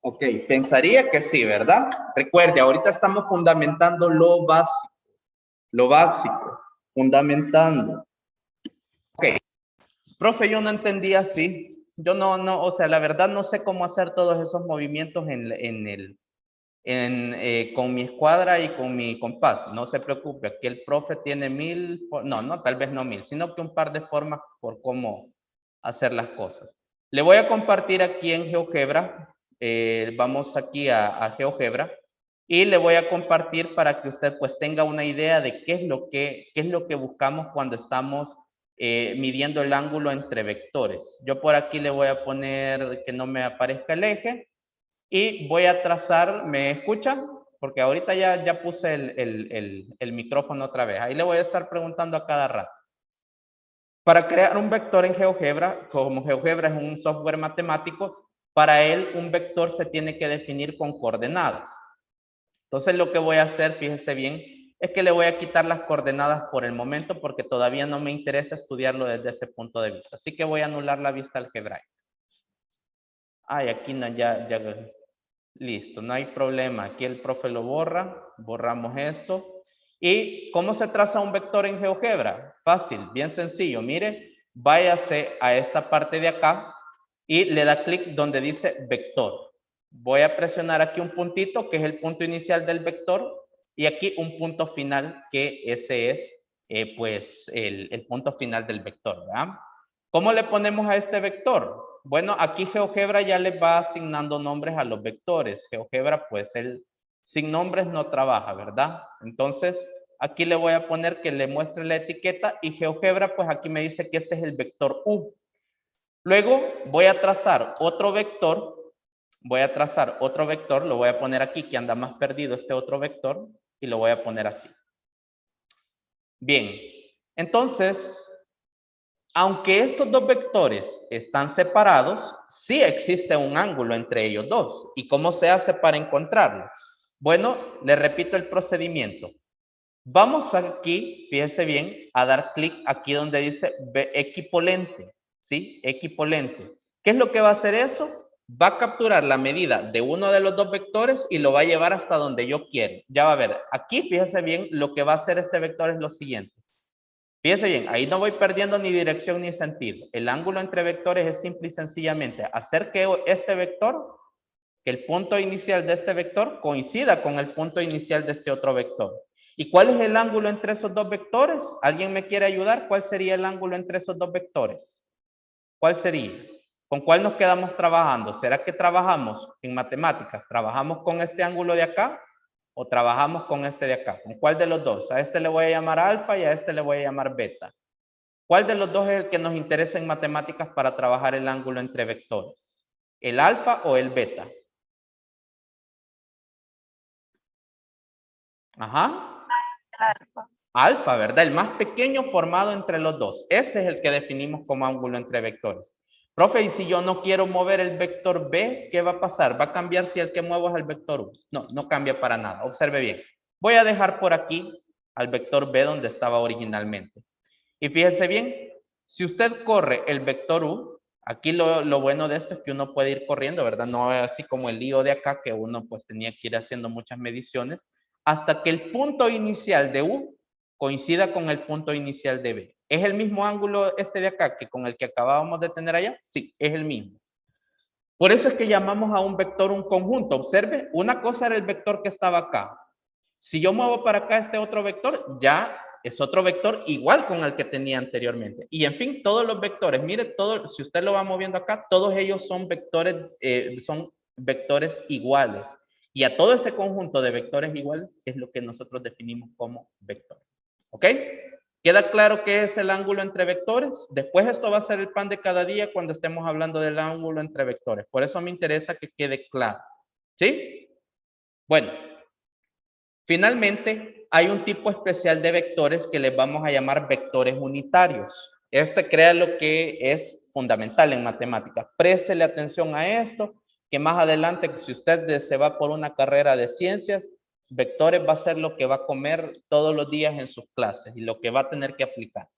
[SPEAKER 1] Ok, pensaría que sí, ¿verdad? Recuerde, ahorita estamos fundamentando lo básico, fundamentando. Ok, profe, yo no entendía así. Yo no, o sea, la verdad no sé cómo hacer todos esos movimientos con mi escuadra y con mi compás. No se preocupe, aquí el profe tiene tal vez no 1000, sino que un par de formas por cómo hacer las cosas. Le voy a compartir aquí en GeoGebra. Vamos aquí a GeoGebra y le voy a compartir para que usted pues tenga una idea de qué es lo que buscamos cuando estamos midiendo el ángulo entre vectores. Yo por aquí le voy a poner que no me aparezca el eje y voy a trazar, ¿me escuchan? Porque ahorita ya puse el micrófono otra vez. Ahí le voy a estar preguntando a cada rato. Para crear un vector en GeoGebra, como GeoGebra es un software matemático, para él un vector se tiene que definir con coordenadas. Entonces lo que voy a hacer, fíjese bien, es que le voy a quitar las coordenadas por el momento porque todavía no me interesa estudiarlo desde ese punto de vista. Así que voy a anular la vista algebraica. Ay, aquí no, ya, listo, no hay problema. Aquí el profe lo borra, borramos esto. ¿Y cómo se traza un vector en GeoGebra? Fácil, bien sencillo. Mire, váyase a esta parte de acá y le da clic donde dice vector. Voy a presionar aquí un puntito, que es el punto inicial del vector, y aquí un punto final, que ese es pues el punto final del vector, ¿verdad? ¿Cómo le ponemos a este vector? Bueno, aquí GeoGebra ya le va asignando nombres a los vectores. GeoGebra, pues él sin nombres no trabaja, ¿verdad? Entonces, aquí le voy a poner que le muestre la etiqueta y GeoGebra, pues aquí me dice que este es el vector U. Luego voy a trazar otro vector. Lo voy a poner aquí que anda más perdido este otro vector y lo voy a poner así. Bien, entonces, aunque estos dos vectores están separados, sí existe un ángulo entre ellos dos. ¿Y cómo se hace para encontrarlo? Bueno, le repito el procedimiento. Vamos aquí, fíjese bien, a dar clic aquí donde dice equipolente, ¿sí? Equipolente. ¿Qué es lo que va a hacer eso? Va a capturar la medida de uno de los dos vectores y lo va a llevar hasta donde yo quiero. Ya va a ver, aquí fíjese bien, lo que va a hacer este vector es lo siguiente. Fíjese bien, ahí no voy perdiendo ni dirección ni sentido. El ángulo entre vectores es simple y sencillamente hacer que este vector, que el punto inicial de este vector coincida con el punto inicial de este otro vector. ¿Y cuál es el ángulo entre esos dos vectores? ¿Alguien me quiere ayudar? ¿Cuál sería el ángulo entre esos dos vectores? ¿Cuál sería? ¿Con cuál nos quedamos trabajando? ¿Será que trabajamos en matemáticas? ¿Trabajamos con este ángulo de acá? ¿O trabajamos con este de acá? ¿Con cuál de los dos? A este le voy a llamar alfa y a este le voy a llamar beta. ¿Cuál de los dos es el que nos interesa en matemáticas para trabajar el ángulo entre vectores? ¿El alfa o el beta? Ajá.
[SPEAKER 3] Alfa.
[SPEAKER 1] Alfa, ¿verdad? El más pequeño formado entre los dos. Ese es el que definimos como ángulo entre vectores. Profe, y si yo no quiero mover el vector B, ¿qué va a pasar? ¿Va a cambiar si el que muevo es el vector U? No, no cambia para nada. Observe bien. Voy a dejar por aquí al vector B donde estaba originalmente. Y fíjese bien, si usted corre el vector U, aquí lo bueno de esto es que uno puede ir corriendo, ¿verdad? No es así como el lío de acá que uno pues tenía que ir haciendo muchas mediciones hasta que el punto inicial de U coincida con el punto inicial de B. ¿Es el mismo ángulo este de acá que con el que acabábamos de tener allá? Sí, es el mismo. Por eso es que llamamos a un vector un conjunto. Observe, una cosa era el vector que estaba acá. Si yo muevo para acá este otro vector, ya es otro vector igual con el que tenía anteriormente. Y en fin, todos los vectores, mire, si usted lo va moviendo acá, todos ellos son vectores iguales. Y a todo ese conjunto de vectores iguales es lo que nosotros definimos como vector. ¿Ok? ¿Queda claro qué es el ángulo entre vectores? Después esto va a ser el pan de cada día cuando estemos hablando del ángulo entre vectores. Por eso me interesa que quede claro. ¿Sí? Bueno, finalmente hay un tipo especial de vectores que les vamos a llamar vectores unitarios. Crea lo que es fundamental en matemáticas. Préstele atención a esto, que más adelante, si usted se va por una carrera de ciencias, vectores va a ser lo que va a comer todos los días en sus clases y lo que va a tener que aplicar.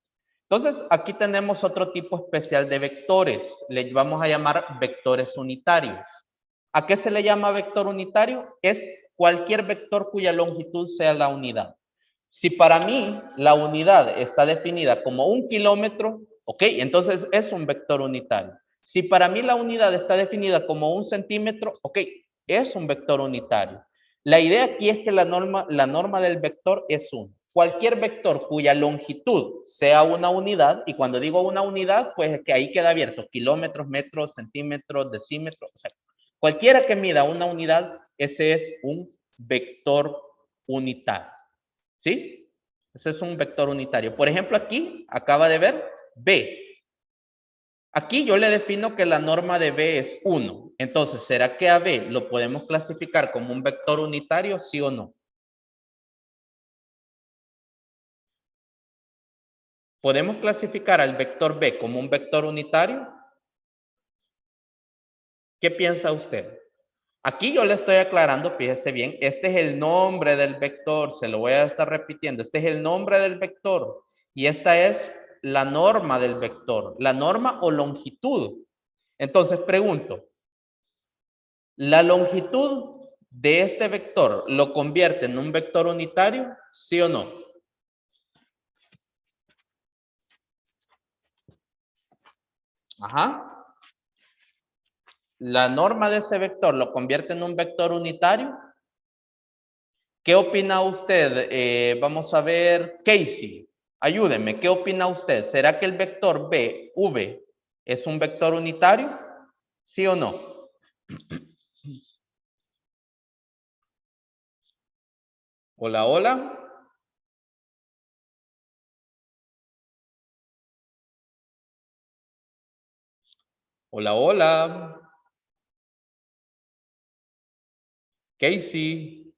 [SPEAKER 1] Entonces, aquí tenemos otro tipo especial de vectores. Le vamos a llamar vectores unitarios. ¿A qué se le llama vector unitario? Es cualquier vector cuya longitud sea la unidad. Si para mí la unidad está definida como 1 kilómetro, ok, entonces es un vector unitario. Si para mí la unidad está definida como 1 centímetro, ok, es un vector unitario. La idea aquí es que la norma del vector es 1. Cualquier vector cuya longitud sea una unidad, y cuando digo una unidad, pues es que ahí queda abierto, kilómetros, metros, centímetros, decímetros, o sea, cualquiera que mida una unidad, ese es un vector unitario. ¿Sí? Ese es un vector unitario. Por ejemplo, aquí acaba de ver B. Aquí yo le defino que la norma de B es 1. Entonces, ¿será que a B lo podemos clasificar como un vector unitario, sí o no? ¿Podemos clasificar al vector B como un vector unitario? ¿Qué piensa usted? Aquí yo le estoy aclarando, fíjese bien, este es el nombre del vector, se lo voy a estar repitiendo, este es el nombre del vector y esta es la norma del vector, la norma o longitud. Entonces pregunto, ¿La longitud de este vector lo convierte en un vector unitario? ¿Sí o no? Ajá. ¿La norma de ese vector lo convierte en un vector unitario? ¿Qué opina usted? Vamos a ver, Casey, ayúdeme. ¿Qué opina usted? ¿Será que el vector V es un vector unitario? ¿Sí o no? Hola, hola. Hola, hola. Casey.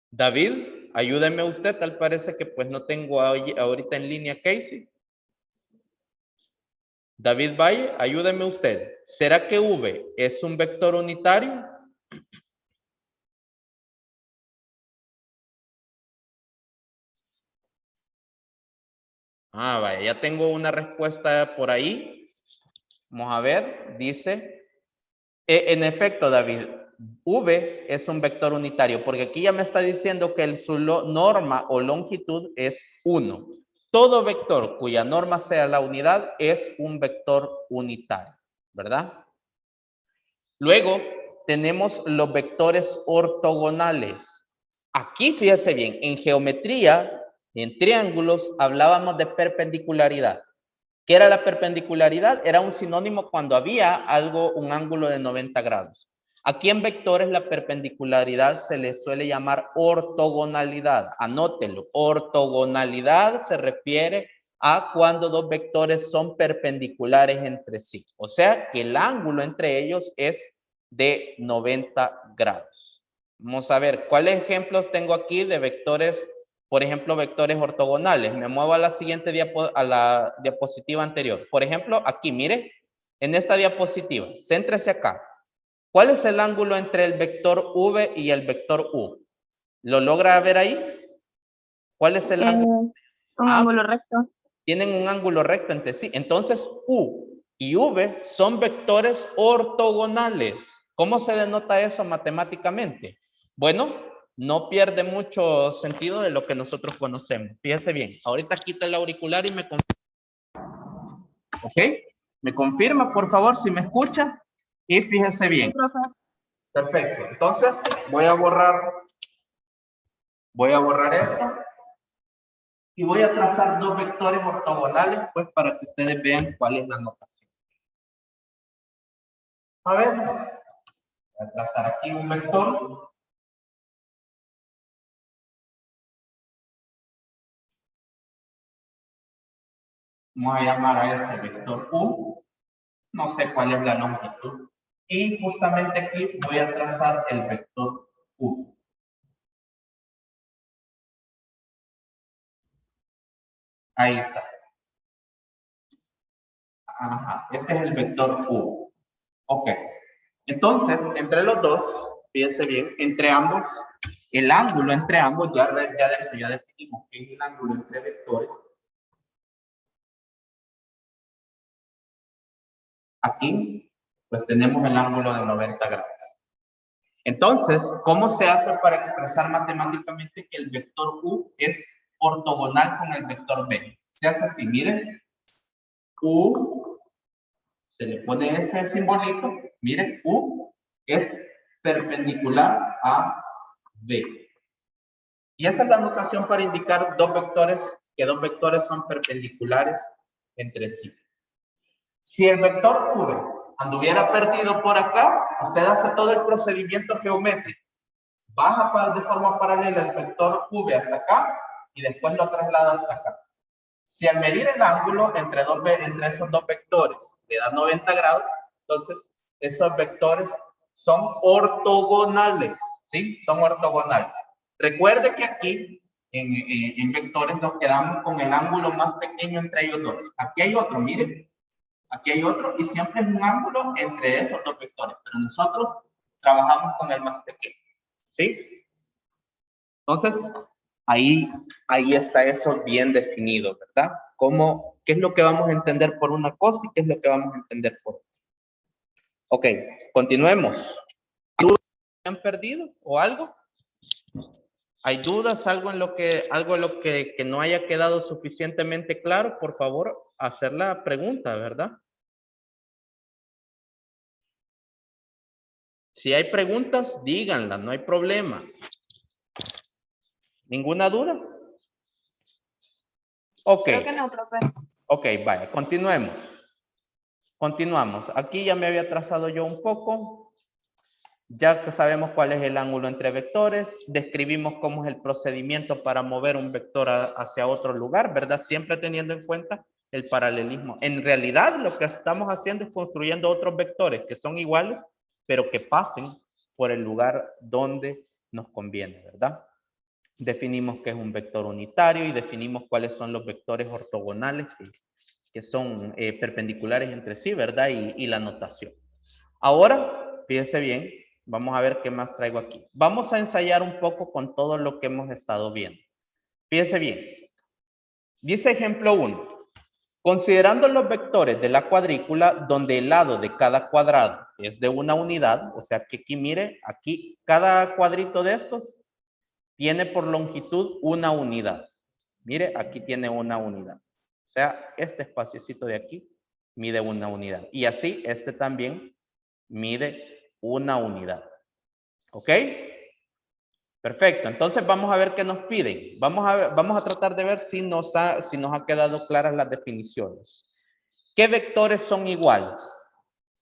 [SPEAKER 1] David, ayúdeme usted. Tal parece que pues no tengo ahorita en línea Casey. David Valle, ayúdeme usted. ¿Será que V es un vector unitario? Ah, vaya, ya tengo una respuesta por ahí. Vamos a ver, dice. En efecto, David, V es un vector unitario, porque aquí ya me está diciendo que su norma o longitud es 1. Todo vector cuya norma sea la unidad es un vector unitario, ¿verdad? Luego tenemos los vectores ortogonales. Aquí fíjese bien, en geometría, en triángulos, hablábamos de perpendicularidad. ¿Qué era la perpendicularidad? Era un sinónimo cuando había un ángulo de 90 grados. Aquí en vectores la perpendicularidad se le suele llamar ortogonalidad. Anótelo. Ortogonalidad se refiere a cuando dos vectores son perpendiculares entre sí. O sea, que el ángulo entre ellos es de 90 grados. Vamos a ver, ¿cuáles ejemplos tengo aquí de vectores? Por ejemplo, vectores ortogonales. Me muevo a la siguiente diapositiva anterior. Por ejemplo, aquí, mire, en esta diapositiva, céntrese acá. ¿Cuál es el ángulo entre el vector V y el vector U? ¿Lo logra ver ahí? ¿Cuál es el ángulo?
[SPEAKER 3] Un ángulo recto.
[SPEAKER 1] Tienen un ángulo recto entre sí. Entonces, U y V son vectores ortogonales. ¿Cómo se denota eso matemáticamente? Bueno, no pierde mucho sentido de lo que nosotros conocemos. Fíjese bien. Ahorita quito el auricular y me confirma. ¿Ok? ¿Me confirma, por favor, si me escucha? Y fíjese bien.
[SPEAKER 3] Sí, profe.
[SPEAKER 1] Perfecto. Entonces, voy a borrar esto. Y voy a trazar dos vectores ortogonales, pues, para que ustedes vean cuál es la notación. A ver, voy a trazar aquí un vector. Vamos a llamar a este vector U. No sé cuál es la longitud. Y justamente aquí voy a trazar el vector U. Ahí está. Ajá, este es el vector U. Ok. Entonces, entre los dos, fíjense bien, entre ambos, el ángulo entre ambos, ya definimos que es el ángulo entre vectores. Aquí, pues tenemos el ángulo de 90 grados. Entonces, ¿cómo se hace para expresar matemáticamente que el vector U es ortogonal con el vector B? Se hace así, miren. U, se le pone este simbolito, miren, U es perpendicular a B. Y esa es la notación para indicar que dos vectores son perpendiculares entre sí. Si el vector V anduviera perdido por acá, usted hace todo el procedimiento geométrico. Baja de forma paralela el vector V hasta acá y después lo traslada hasta acá. Si al medir el ángulo entre esos dos vectores le da 90 grados, entonces esos vectores son ortogonales, ¿sí? Son ortogonales. Recuerde que aquí en vectores nos quedamos con el ángulo más pequeño entre ellos dos. Aquí hay otro, miren. Aquí hay otro y siempre es un ángulo entre esos dos vectores, pero nosotros trabajamos con el más pequeño, ¿sí? Entonces, ahí está eso bien definido, ¿verdad? ¿Qué es lo que vamos a entender por una cosa y qué es lo que vamos a entender por otra? Ok, continuemos. ¿Dudas que han perdido o algo? ¿Hay dudas? ¿Algo en lo que no haya quedado suficientemente claro? Por favor, hacer la pregunta, ¿verdad? Si hay preguntas, díganlas, no hay problema. ¿Ninguna duda? Ok.
[SPEAKER 3] Creo que no, profe.
[SPEAKER 1] Ok, vaya, continuemos. Continuamos. Aquí ya me había trazado yo un poco. Ya que sabemos cuál es el ángulo entre vectores, describimos cómo es el procedimiento para mover un vector hacia otro lugar, ¿verdad? Siempre teniendo en cuenta el paralelismo. En realidad, lo que estamos haciendo es construyendo otros vectores que son iguales, pero que pasen por el lugar donde nos conviene, ¿verdad? Definimos qué es un vector unitario y definimos cuáles son los vectores ortogonales que son perpendiculares entre sí, ¿verdad? Y la notación. Ahora, fíjense bien, vamos a ver qué más traigo aquí. Vamos a ensayar un poco con todo lo que hemos estado viendo. Fíjense bien. Dice ejemplo 1. Considerando los vectores de la cuadrícula donde el lado de cada cuadrado es de una unidad, o sea que aquí mire, aquí cada cuadrito de estos tiene por longitud una unidad. Mire, aquí tiene una unidad. O sea, este espaciocito de aquí mide una unidad. Y así, este también mide una unidad. ¿Ok? Perfecto. Entonces vamos a ver qué nos piden. Vamos a tratar de ver si nos ha quedado claras las definiciones. ¿Qué vectores son iguales?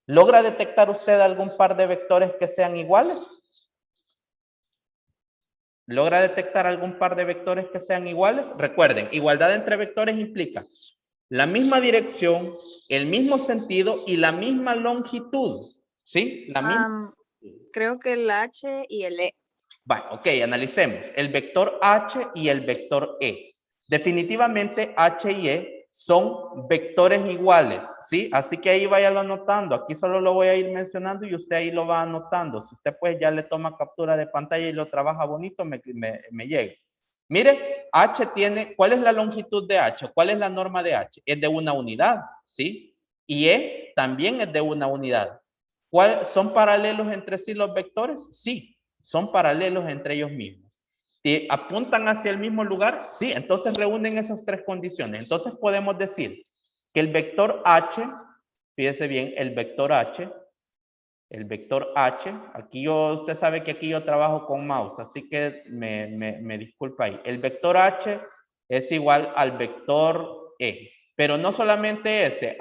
[SPEAKER 1] ¿Logra detectar usted algún par de vectores que sean iguales? ¿Logra detectar algún par de vectores que sean iguales? Recuerden, igualdad entre vectores implica la misma dirección, el mismo sentido y la misma longitud. ¿Sí? La misma.
[SPEAKER 3] Creo que el H y el E.
[SPEAKER 1] Bueno, ok, analicemos. El vector H y el vector E. Definitivamente H y E son vectores iguales, ¿sí? Así que ahí váyalo anotando. Aquí solo lo voy a ir mencionando y usted ahí lo va anotando. Si usted pues ya le toma captura de pantalla y lo trabaja bonito, me llega. Mire, H tiene, ¿cuál es la longitud de H? ¿Cuál es la norma de H? Es de una unidad, ¿sí? Y E también es de una unidad. ¿Son paralelos entre sí los vectores? Sí, son paralelos entre ellos mismos. ¿Apuntan hacia el mismo lugar? Sí, entonces reúnen esas tres condiciones. Entonces podemos decir que el vector H, fíjese bien, el vector H, aquí usted sabe que aquí yo trabajo con mouse, así que me disculpa ahí. El vector H es igual al vector E, pero no solamente ese,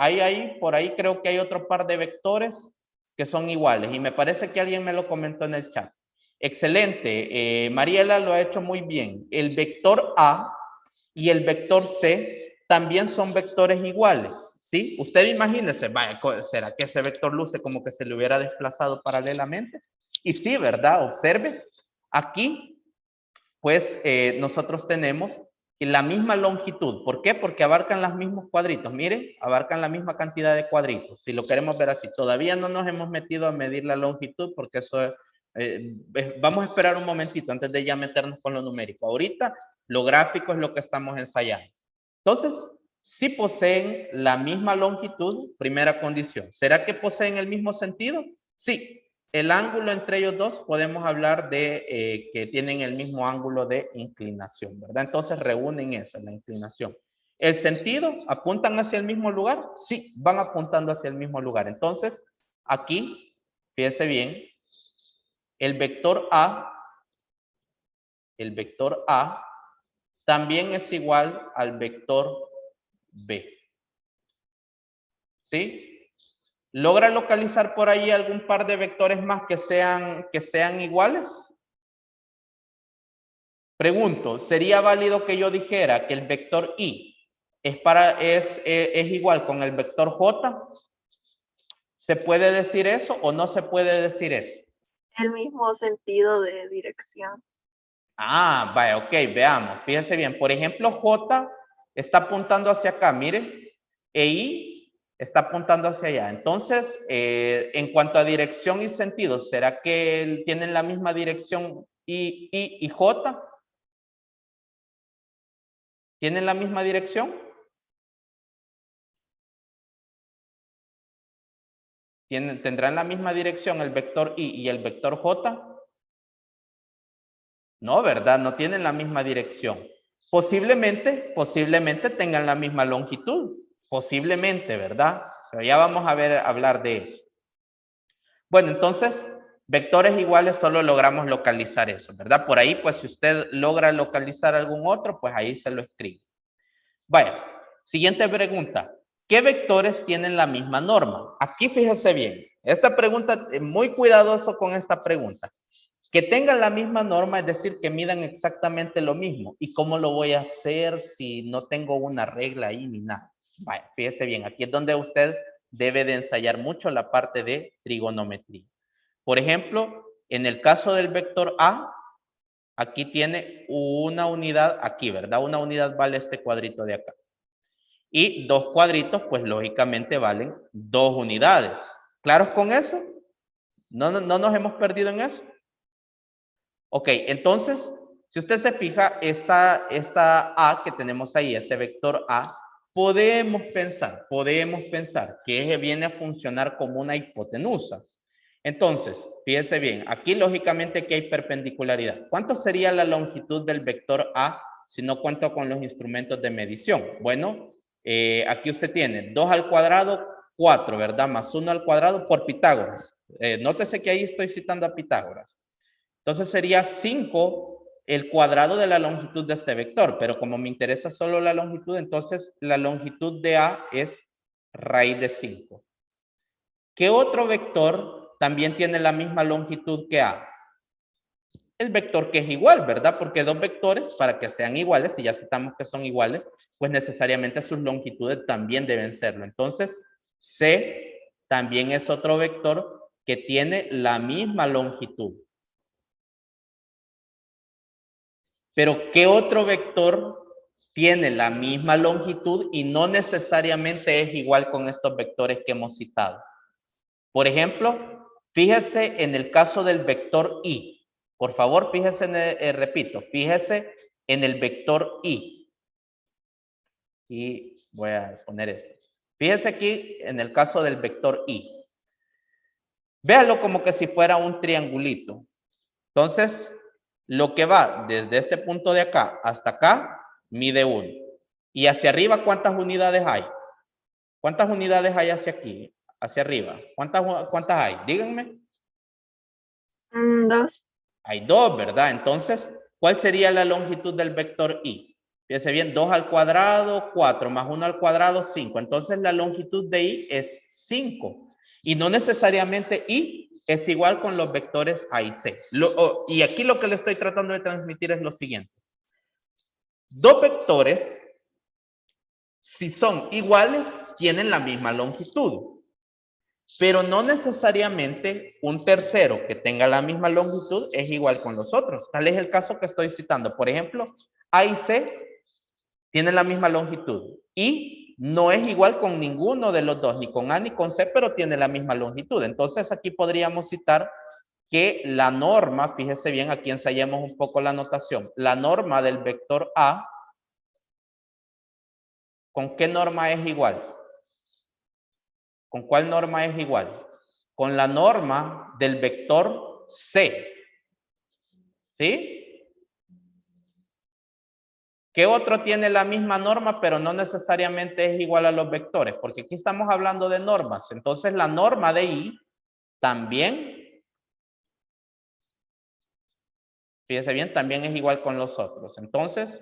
[SPEAKER 1] por ahí creo que hay otro par de vectores que son iguales y me parece que alguien me lo comentó en el chat. Excelente, Mariela lo ha hecho muy bien. El vector A y el vector C también son vectores iguales, ¿sí? Usted imagínese, vaya, ¿será que ese vector luce como que se le hubiera desplazado paralelamente? Y sí, ¿verdad? Observe, aquí, pues, nosotros tenemos la misma longitud. ¿Por qué? Porque abarcan los mismos cuadritos. Mire, abarcan la misma cantidad de cuadritos. Si lo queremos ver así, todavía no nos hemos metido a medir la longitud porque eso vamos a esperar un momentito antes de ya meternos con lo numérico. Ahorita, lo gráfico es lo que estamos ensayando. Entonces, si poseen la misma longitud, primera condición. ¿Será que poseen el mismo sentido? Sí. El ángulo entre ellos dos podemos hablar de que tienen el mismo ángulo de inclinación, ¿verdad? Entonces reúnen eso, la inclinación. ¿El sentido? ¿Apuntan hacia el mismo lugar? Sí, van apuntando hacia el mismo lugar. Entonces, aquí, fíjese bien, el vector A también es igual al vector B. ¿Sí? ¿Logra localizar por ahí algún par de vectores más que sean iguales? Pregunto, ¿sería válido que yo dijera que el vector I es igual con el vector J? ¿Se puede decir eso o no se puede decir eso?
[SPEAKER 3] El mismo sentido de dirección.
[SPEAKER 1] Ah, vaya, ok, veamos. Fíjese bien. Por ejemplo, J está apuntando hacia acá, mire. E I está apuntando hacia allá. Entonces, en cuanto a dirección y sentido, ¿será que tienen la misma dirección I y J? ¿Tienen la misma dirección? ¿Tendrán la misma dirección el vector I y el vector J? No, ¿verdad? No tienen la misma dirección. Posiblemente tengan la misma longitud. Posiblemente, ¿verdad? Pero ya vamos a hablar de eso. Bueno, entonces, vectores iguales solo logramos localizar eso, ¿verdad? Por ahí, pues, si usted logra localizar algún otro, pues ahí se lo escribe. Vaya, siguiente pregunta. ¿Qué vectores tienen la misma norma? Aquí fíjese bien. Esta pregunta, muy cuidadoso con esta pregunta. Que tengan la misma norma, es decir, que midan exactamente lo mismo. ¿Y cómo lo voy a hacer si no tengo una regla ahí ni nada? Vaya, fíjese bien, aquí es donde usted debe de ensayar mucho la parte de trigonometría. Por ejemplo, en el caso del vector A, aquí tiene una unidad aquí, ¿verdad? Una unidad vale este cuadrito de acá. Y dos cuadritos, pues lógicamente valen 2 unidades. ¿Claros con eso? ¿No nos hemos perdido en eso? Ok, entonces, si usted se fija, esta A que tenemos ahí, ese vector A, podemos pensar que viene a funcionar como una hipotenusa. Entonces, fíjese bien, aquí lógicamente que hay perpendicularidad. ¿Cuánto sería la longitud del vector A si no cuento con los instrumentos de medición? Bueno, aquí usted tiene 2 al cuadrado, 4, ¿verdad? Más 1 al cuadrado por Pitágoras. Nótese que ahí estoy citando a Pitágoras. Entonces sería 5 el cuadrado de la longitud de este vector, pero como me interesa solo la longitud, entonces la longitud de A es raíz de 5. ¿Qué otro vector también tiene la misma longitud que A? El vector que es igual, ¿verdad? Porque dos vectores, para que sean iguales, si ya citamos que son iguales, pues necesariamente sus longitudes también deben serlo. Entonces, C también es otro vector que tiene la misma longitud. Pero ¿qué otro vector tiene la misma longitud y no necesariamente es igual con estos vectores que hemos citado? Por ejemplo, fíjese en el caso del vector I. Por favor, fíjese, repito, fíjese en el vector I. Y voy a poner esto. Fíjese aquí en el caso del vector I. Véalo como que si fuera un triangulito. Entonces, lo que va desde este punto de acá hasta acá, mide 1. Y hacia arriba, ¿cuántas unidades hay? ¿Cuántas unidades hay hacia aquí? Hacia arriba. ¿Cuántas hay? Díganme.
[SPEAKER 3] 2.
[SPEAKER 1] Hay 2, ¿verdad? Entonces, ¿cuál sería la longitud del vector I? Fíjense bien, 2 al cuadrado, 4, más 1 al cuadrado, 5. Entonces, la longitud de I es 5. Y no necesariamente I es igual con los vectores A y C. Y aquí lo que le estoy tratando de transmitir es lo siguiente. Dos vectores, si son iguales, tienen la misma longitud. Pero no necesariamente un tercero que tenga la misma longitud es igual con los otros. Tal es el caso que estoy citando. Por ejemplo, A y C tienen la misma longitud. Y no es igual con ninguno de los dos, ni con A ni con C, pero tiene la misma longitud. Entonces aquí podríamos citar que la norma, fíjese bien, aquí ensayemos un poco la notación. La norma del vector A, ¿con qué norma es igual? ¿Con cuál norma es igual? Con la norma del vector C. ¿Sí? ¿Qué otro tiene la misma norma, pero no necesariamente es igual a los vectores? Porque aquí estamos hablando de normas. Entonces, la norma de I también, fíjese bien, también es igual con los otros. Entonces,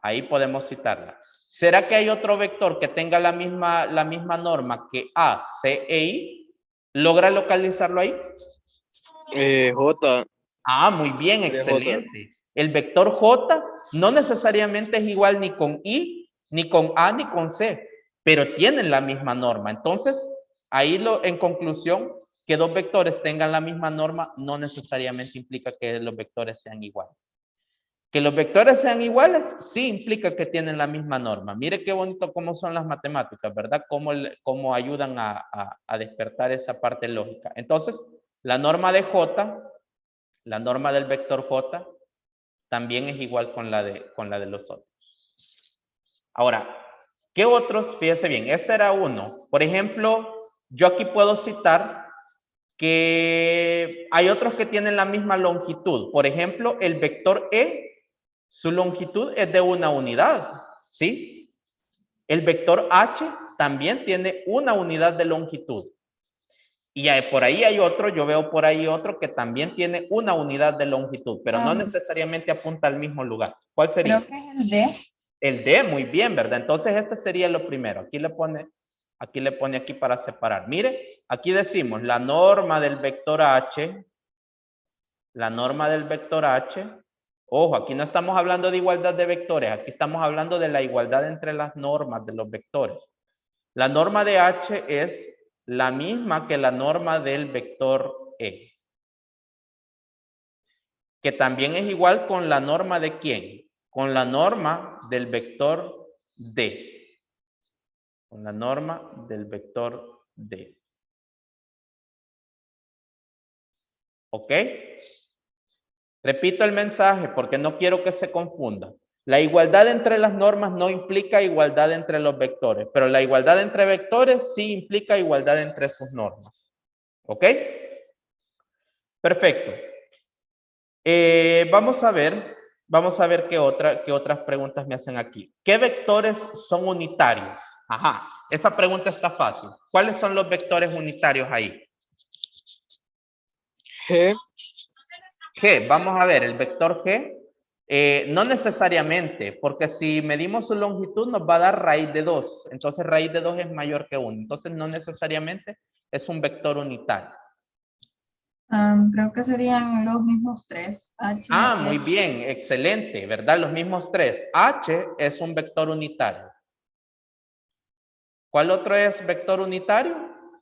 [SPEAKER 1] ahí podemos citarla. ¿Será que hay otro vector que tenga la misma norma que A, C e I? ¿Logra localizarlo ahí?
[SPEAKER 4] J.
[SPEAKER 1] Ah, muy bien, excelente. El vector J no necesariamente es igual ni con I, ni con A, ni con C, pero tienen la misma norma. Entonces, ahí en conclusión, que dos vectores tengan la misma norma no necesariamente implica que los vectores sean iguales. Que los vectores sean iguales, sí implica que tienen la misma norma. Mire qué bonito cómo son las matemáticas, ¿verdad? Cómo ayudan a despertar esa parte lógica. Entonces, la norma de J, la norma del vector J, también es igual con la de los otros. Ahora, ¿qué otros? Fíjese bien, este era uno. Por ejemplo, yo aquí puedo citar que hay otros que tienen la misma longitud. Por ejemplo, el vector E, su longitud es de una unidad, ¿sí? El vector H también tiene una unidad de longitud. Y por ahí hay otro, yo veo por ahí otro que también tiene una unidad de longitud, pero no necesariamente apunta al mismo lugar. ¿Cuál sería?
[SPEAKER 3] Creo que es el D.
[SPEAKER 1] El D, muy bien, ¿verdad? Entonces este sería lo primero. Aquí le pone aquí para separar. Mire, aquí decimos la norma del vector H. La norma del vector H. Ojo, aquí no estamos hablando de igualdad de vectores. Aquí estamos hablando de la igualdad entre las normas de los vectores. La norma de H es la misma que la norma del vector E. Que también es igual con la norma de ¿quién? Con la norma del vector D. Con la norma del vector D. ¿Ok? Repito el mensaje porque no quiero que se confunda. La igualdad entre las normas no implica igualdad entre los vectores, pero la igualdad entre vectores sí implica igualdad entre sus normas. ¿Ok? Perfecto. Vamos a ver qué otras preguntas me hacen aquí. ¿Qué vectores son unitarios? Ajá, esa pregunta está fácil. ¿Cuáles son los vectores unitarios ahí?
[SPEAKER 4] G.
[SPEAKER 1] G, vamos a ver, el vector G, no necesariamente, porque si medimos su longitud nos va a dar raíz de 2. Entonces raíz de 2 es mayor que 1. Entonces no necesariamente es un vector unitario.
[SPEAKER 3] Creo que serían los mismos tres. H,
[SPEAKER 1] Muy
[SPEAKER 3] E.
[SPEAKER 1] bien, excelente, ¿verdad? Los mismos tres. H es un vector unitario. ¿Cuál otro es vector unitario?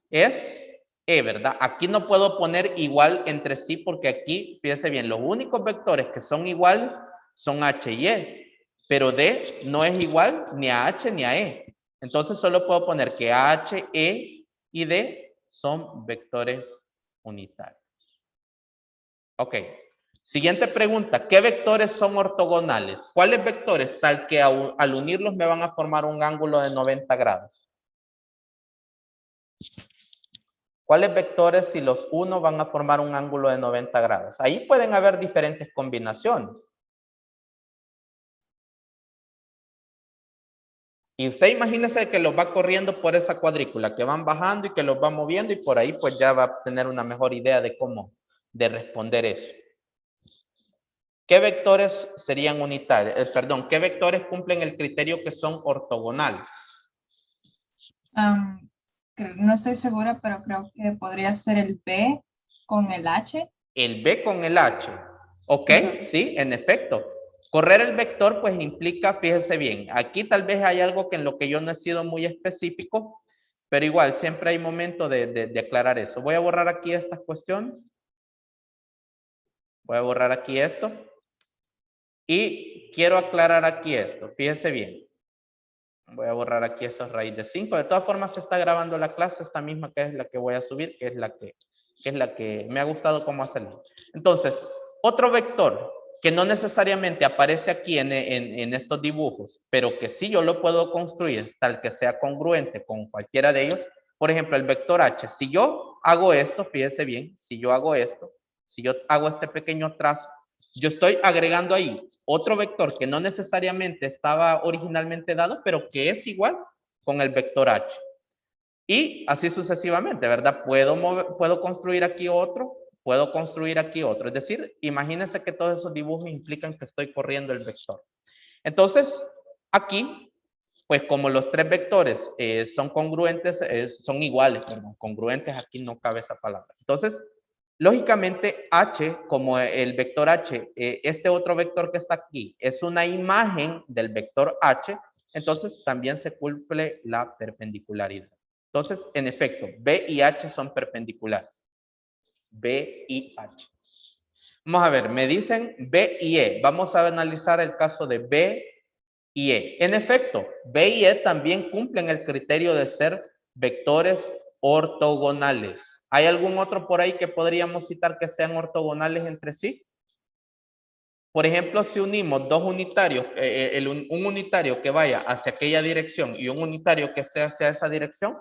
[SPEAKER 1] Es E, ¿verdad? Aquí no puedo poner igual entre sí porque aquí, fíjese bien, los únicos vectores que son iguales son H y E, pero D no es igual ni a H ni a E. Entonces solo puedo poner que H, E y D son vectores unitarios. Ok. Siguiente pregunta. ¿Qué vectores son ortogonales? ¿Cuáles vectores tal que al unirlos me van a formar un ángulo de 90 grados? ¿Cuáles vectores si los uno van a formar un ángulo de 90 grados? Ahí pueden haber diferentes combinaciones. Y usted imagínese que los va corriendo por esa cuadrícula, que van bajando y que los va moviendo y por ahí pues ya va a tener una mejor idea de cómo de responder eso. ¿Qué vectores serían unitarios? ¿Qué vectores cumplen el criterio que son ortogonales?
[SPEAKER 3] No estoy segura, pero creo que podría ser el B con el H.
[SPEAKER 1] El B con el H. Ok, sí, en efecto. Correr el vector pues implica, fíjese bien, aquí tal vez hay algo que en lo que yo no he sido muy específico, pero igual siempre hay momento de aclarar eso. Voy a borrar aquí estas cuestiones. Voy a borrar aquí esto. Y quiero aclarar aquí esto, fíjese bien. Voy a borrar aquí esos raíz de 5. De todas formas se está grabando la clase, esta misma que es la que voy a subir, que es la que me ha gustado cómo hacerlo. Entonces, otro vector que no necesariamente aparece aquí en estos dibujos, pero que sí yo lo puedo construir tal que sea congruente con cualquiera de ellos. Por ejemplo, el vector H. Si yo hago esto, fíjese bien, si yo hago esto, si yo hago este pequeño trazo, yo estoy agregando ahí otro vector que no necesariamente estaba originalmente dado, pero que es igual con el vector H. Y así sucesivamente, ¿verdad? Puedo construir aquí otro, puedo construir aquí otro. Es decir, imagínense que todos esos dibujos implican que estoy corriendo el vector. Entonces, aquí, pues como los tres vectores son congruentes, son iguales, perdón, congruentes, aquí no cabe esa palabra. Entonces, lógicamente, H, como el vector H, este otro vector que está aquí, es una imagen del vector H, entonces también se cumple la perpendicularidad. Entonces, en efecto, B y H son perpendiculares. B y H. Vamos a ver, me dicen B y E. Vamos a analizar el caso de B y E. En efecto, B y E también cumplen el criterio de ser vectores ortogonales. ¿Hay algún otro por ahí que podríamos citar que sean ortogonales entre sí? Por ejemplo, si unimos dos unitarios, un unitario que vaya hacia aquella dirección y un unitario que esté hacia esa dirección,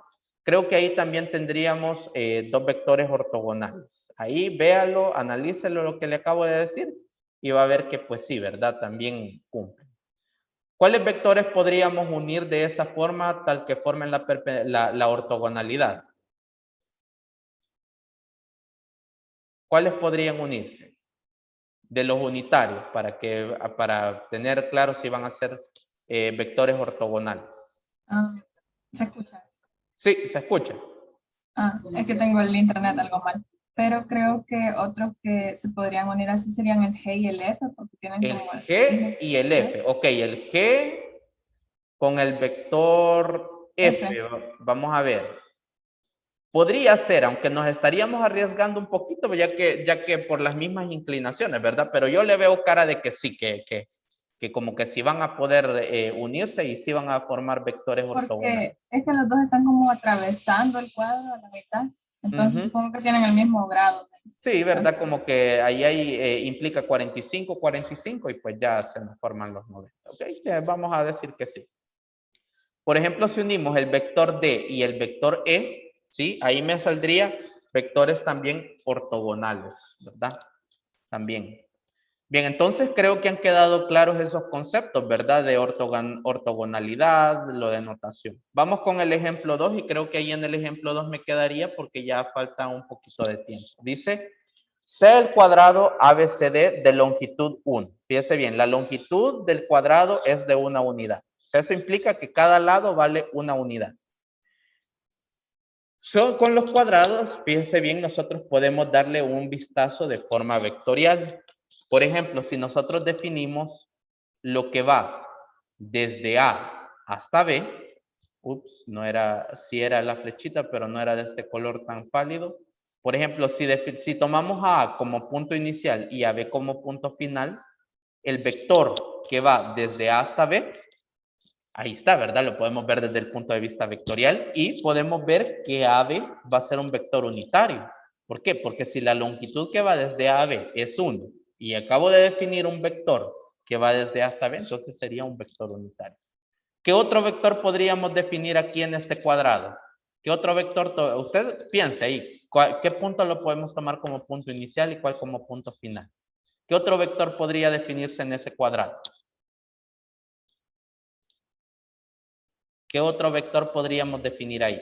[SPEAKER 1] creo que ahí también tendríamos dos vectores ortogonales. Ahí véalo, analícelo lo que le acabo de decir y va a ver que pues sí, ¿verdad? También cumplen. ¿Cuáles vectores podríamos unir de esa forma tal que formen la ortogonalidad? ¿Cuáles podrían unirse? De los unitarios, para tener claro si van a ser vectores ortogonales.
[SPEAKER 3] ¿Se escucha?
[SPEAKER 1] Sí, se escucha.
[SPEAKER 3] Es que tengo el internet algo mal. Pero creo que otros que se podrían unir así serían el G y el F, porque tienen
[SPEAKER 1] El
[SPEAKER 3] como
[SPEAKER 1] G y el F. Ok, el G con el vector F. Vamos a ver. Podría ser, aunque nos estaríamos arriesgando un poquito, ya que por las mismas inclinaciones, ¿verdad? Pero yo le veo cara de que sí, que como que sí van a poder unirse y sí van a formar vectores ortogonales.
[SPEAKER 3] Porque es que los dos están como atravesando el cuadro a la mitad. Entonces supongo que tienen el mismo grado.
[SPEAKER 1] Sí, ¿verdad? Como que ahí implica 45, 45 y pues ya se nos forman los 90. ¿Ok? Vamos a decir que sí. Por ejemplo, si unimos el vector D y el vector E, ¿sí? Ahí me saldría vectores también ortogonales, ¿verdad? También. Bien, entonces creo que han quedado claros esos conceptos, ¿verdad? De ortogonalidad, lo de notación. Vamos con el ejemplo 2 y creo que ahí en el ejemplo 2 me quedaría porque ya falta un poquito de tiempo. Dice, sea el cuadrado ABCD de longitud 1. Fíjese bien, la longitud del cuadrado es de una unidad. Eso implica que cada lado vale una unidad. Con los cuadrados, fíjese bien, nosotros podemos darle un vistazo de forma vectorial. Por ejemplo, si nosotros definimos lo que va desde A hasta B, no era, sí era la flechita, pero no era de este color tan pálido. Por ejemplo, si tomamos a A como punto inicial y a B como punto final, el vector que va desde A hasta B, ahí está, ¿verdad? Lo podemos ver desde el punto de vista vectorial y podemos ver que AB va a ser un vector unitario. ¿Por qué? Porque si la longitud que va desde A a B es 1 y acabo de definir un vector que va desde A hasta B, entonces sería un vector unitario. ¿Qué otro vector podríamos definir aquí en este cuadrado? ¿Qué otro vector? Usted piense ahí, ¿qué punto lo podemos tomar como punto inicial y cuál como punto final? ¿Qué otro vector podría definirse en ese cuadrado? ¿Qué otro vector podríamos definir ahí?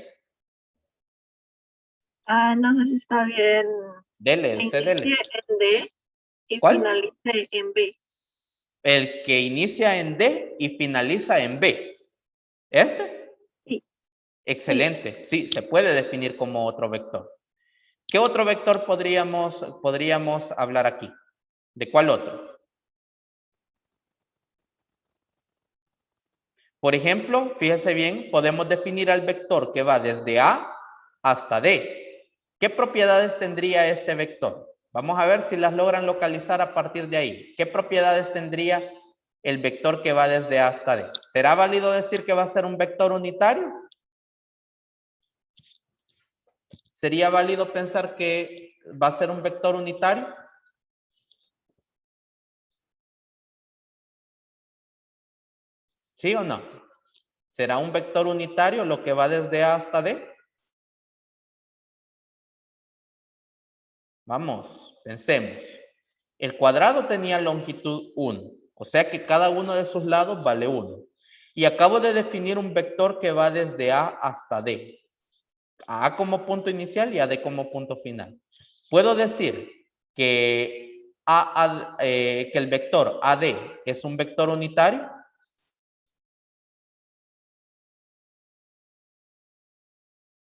[SPEAKER 5] No sé si está bien.
[SPEAKER 1] Dele, usted dele.
[SPEAKER 5] Inicie en D y
[SPEAKER 1] ¿Cuál?
[SPEAKER 5] finalice en B.
[SPEAKER 1] El que inicia en D y finaliza en B. ¿Este?
[SPEAKER 5] Sí.
[SPEAKER 1] Excelente. Sí, se puede definir como otro vector. ¿Qué otro vector podríamos hablar aquí? ¿De cuál otro? Por ejemplo, fíjese bien, podemos definir al vector que va desde A hasta D. ¿Qué propiedades tendría este vector? Vamos a ver si las logran localizar a partir de ahí. ¿Qué propiedades tendría el vector que va desde A hasta D? ¿Será válido decir que va a ser un vector unitario? ¿Sería válido pensar que va a ser un vector unitario? ¿Sí o no? ¿Será un vector unitario lo que va desde A hasta D? Vamos, pensemos. El cuadrado tenía longitud 1, o sea que cada uno de sus lados vale 1. Y acabo de definir un vector que va desde A hasta D. A como punto inicial y a D como punto final. Puedo decir que, que el vector AD es un vector unitario.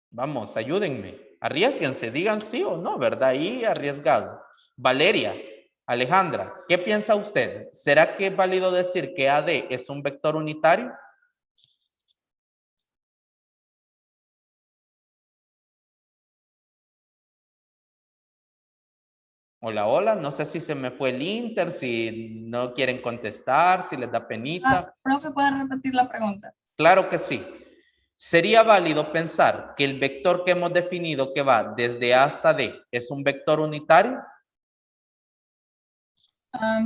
[SPEAKER 1] Vamos, ayúdenme. Arriésguense, digan sí o no, ¿verdad? Ahí arriesgado. Valeria, Alejandra, ¿qué piensa usted? ¿Será que es válido decir que AD es un vector unitario? Hola, hola, no sé si se me fue el inter, si no quieren contestar, si les da penita.
[SPEAKER 3] Profe, ¿puede repetir la pregunta?
[SPEAKER 1] Claro que sí. ¿Sería válido pensar que el vector que hemos definido que va desde A hasta D es un vector unitario?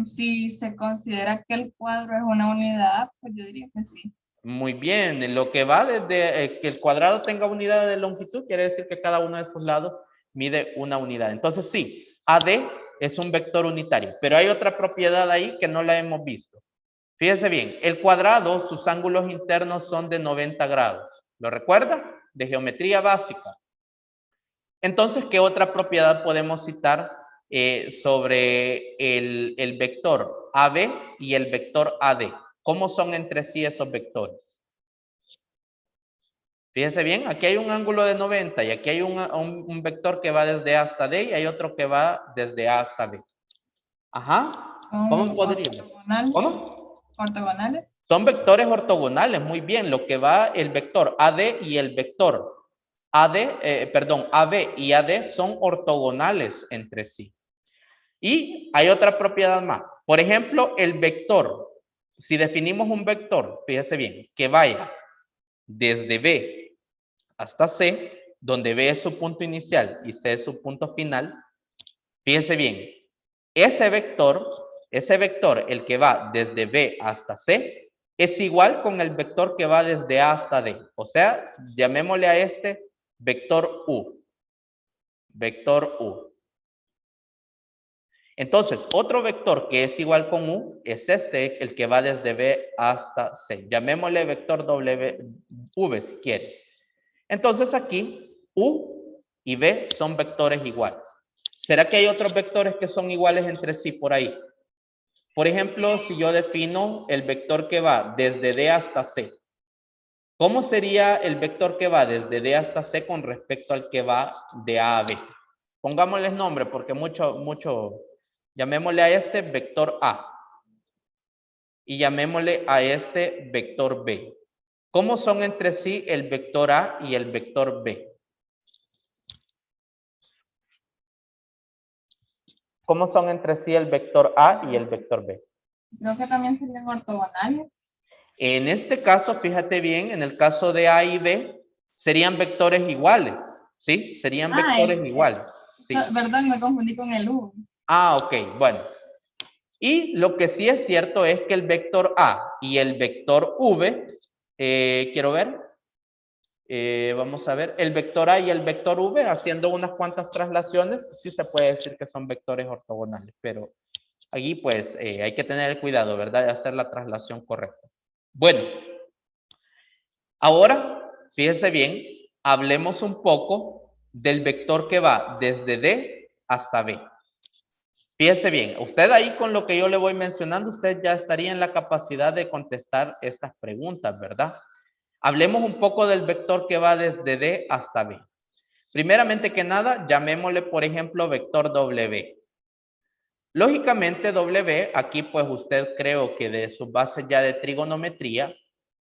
[SPEAKER 3] Si se considera que el cuadro es una unidad, pues yo diría que sí.
[SPEAKER 1] Muy bien, lo que va desde que el cuadrado tenga unidad de longitud quiere decir que cada uno de sus lados mide una unidad. Entonces sí, AD es un vector unitario, pero hay otra propiedad ahí que no la hemos visto. Fíjese bien, el cuadrado, sus ángulos internos son de 90 grados. ¿Lo recuerda? De geometría básica. Entonces, ¿qué otra propiedad podemos citar sobre el vector AB y el vector AD? ¿Cómo son entre sí esos vectores? Fíjese bien, aquí hay un ángulo de 90 y aquí hay un vector que va desde A hasta D y hay otro que va desde A hasta B. Ajá. ¿Cómo podríamos? ¿Cómo?
[SPEAKER 3] Ortogonales.
[SPEAKER 1] Son vectores ortogonales, muy bien. Lo que va el vector AD y el vector AB y AD son ortogonales entre sí. Y hay otra propiedad más. Por ejemplo, el vector, si definimos un vector, fíjese bien, que vaya desde B hasta C, donde B es su punto inicial y C es su punto final, fíjese bien, ese vector, el que va desde B hasta C, es igual con el vector que va desde A hasta D. O sea, llamémosle a este vector U. Vector U. Entonces, otro vector que es igual con U es este, el que va desde B hasta C. Llamémosle vector W si quiere. Entonces aquí U y B son vectores iguales. ¿Será que hay otros vectores que son iguales entre sí por ahí? Por ejemplo, si yo defino el vector que va desde D hasta C, ¿cómo sería el vector que va desde D hasta C con respecto al que va de A a B? Pongámosles nombre porque llamémosle a este vector A y llamémosle a este vector B. ¿Cómo son entre sí el vector A y el vector B? ¿Cómo son entre sí el vector A y el vector B?
[SPEAKER 3] Creo que también serían ortogonales.
[SPEAKER 1] En este caso, fíjate bien, en el caso de A y B, serían vectores iguales, ¿sí? Serían vectores iguales. Sí.
[SPEAKER 3] Perdón, me confundí con el U.
[SPEAKER 1] Ah, ok, bueno. Y lo que sí es cierto es que el vector A y el vector V, quiero ver, vamos a ver, el vector A y el vector V, haciendo unas cuantas traslaciones, sí se puede decir que son vectores ortogonales, pero aquí pues hay que tener el cuidado, ¿verdad? De hacer la traslación correcta. Bueno, ahora, fíjese bien, hablemos un poco del vector que va desde D hasta B. Fíjese bien, usted ahí con lo que yo le voy mencionando, usted ya estaría en la capacidad de contestar estas preguntas, ¿verdad? Hablemos un poco del vector que va desde D hasta B. Primeramente que nada, llamémosle, por ejemplo, vector W. Lógicamente, W, aquí pues usted creo que de sus bases ya de trigonometría,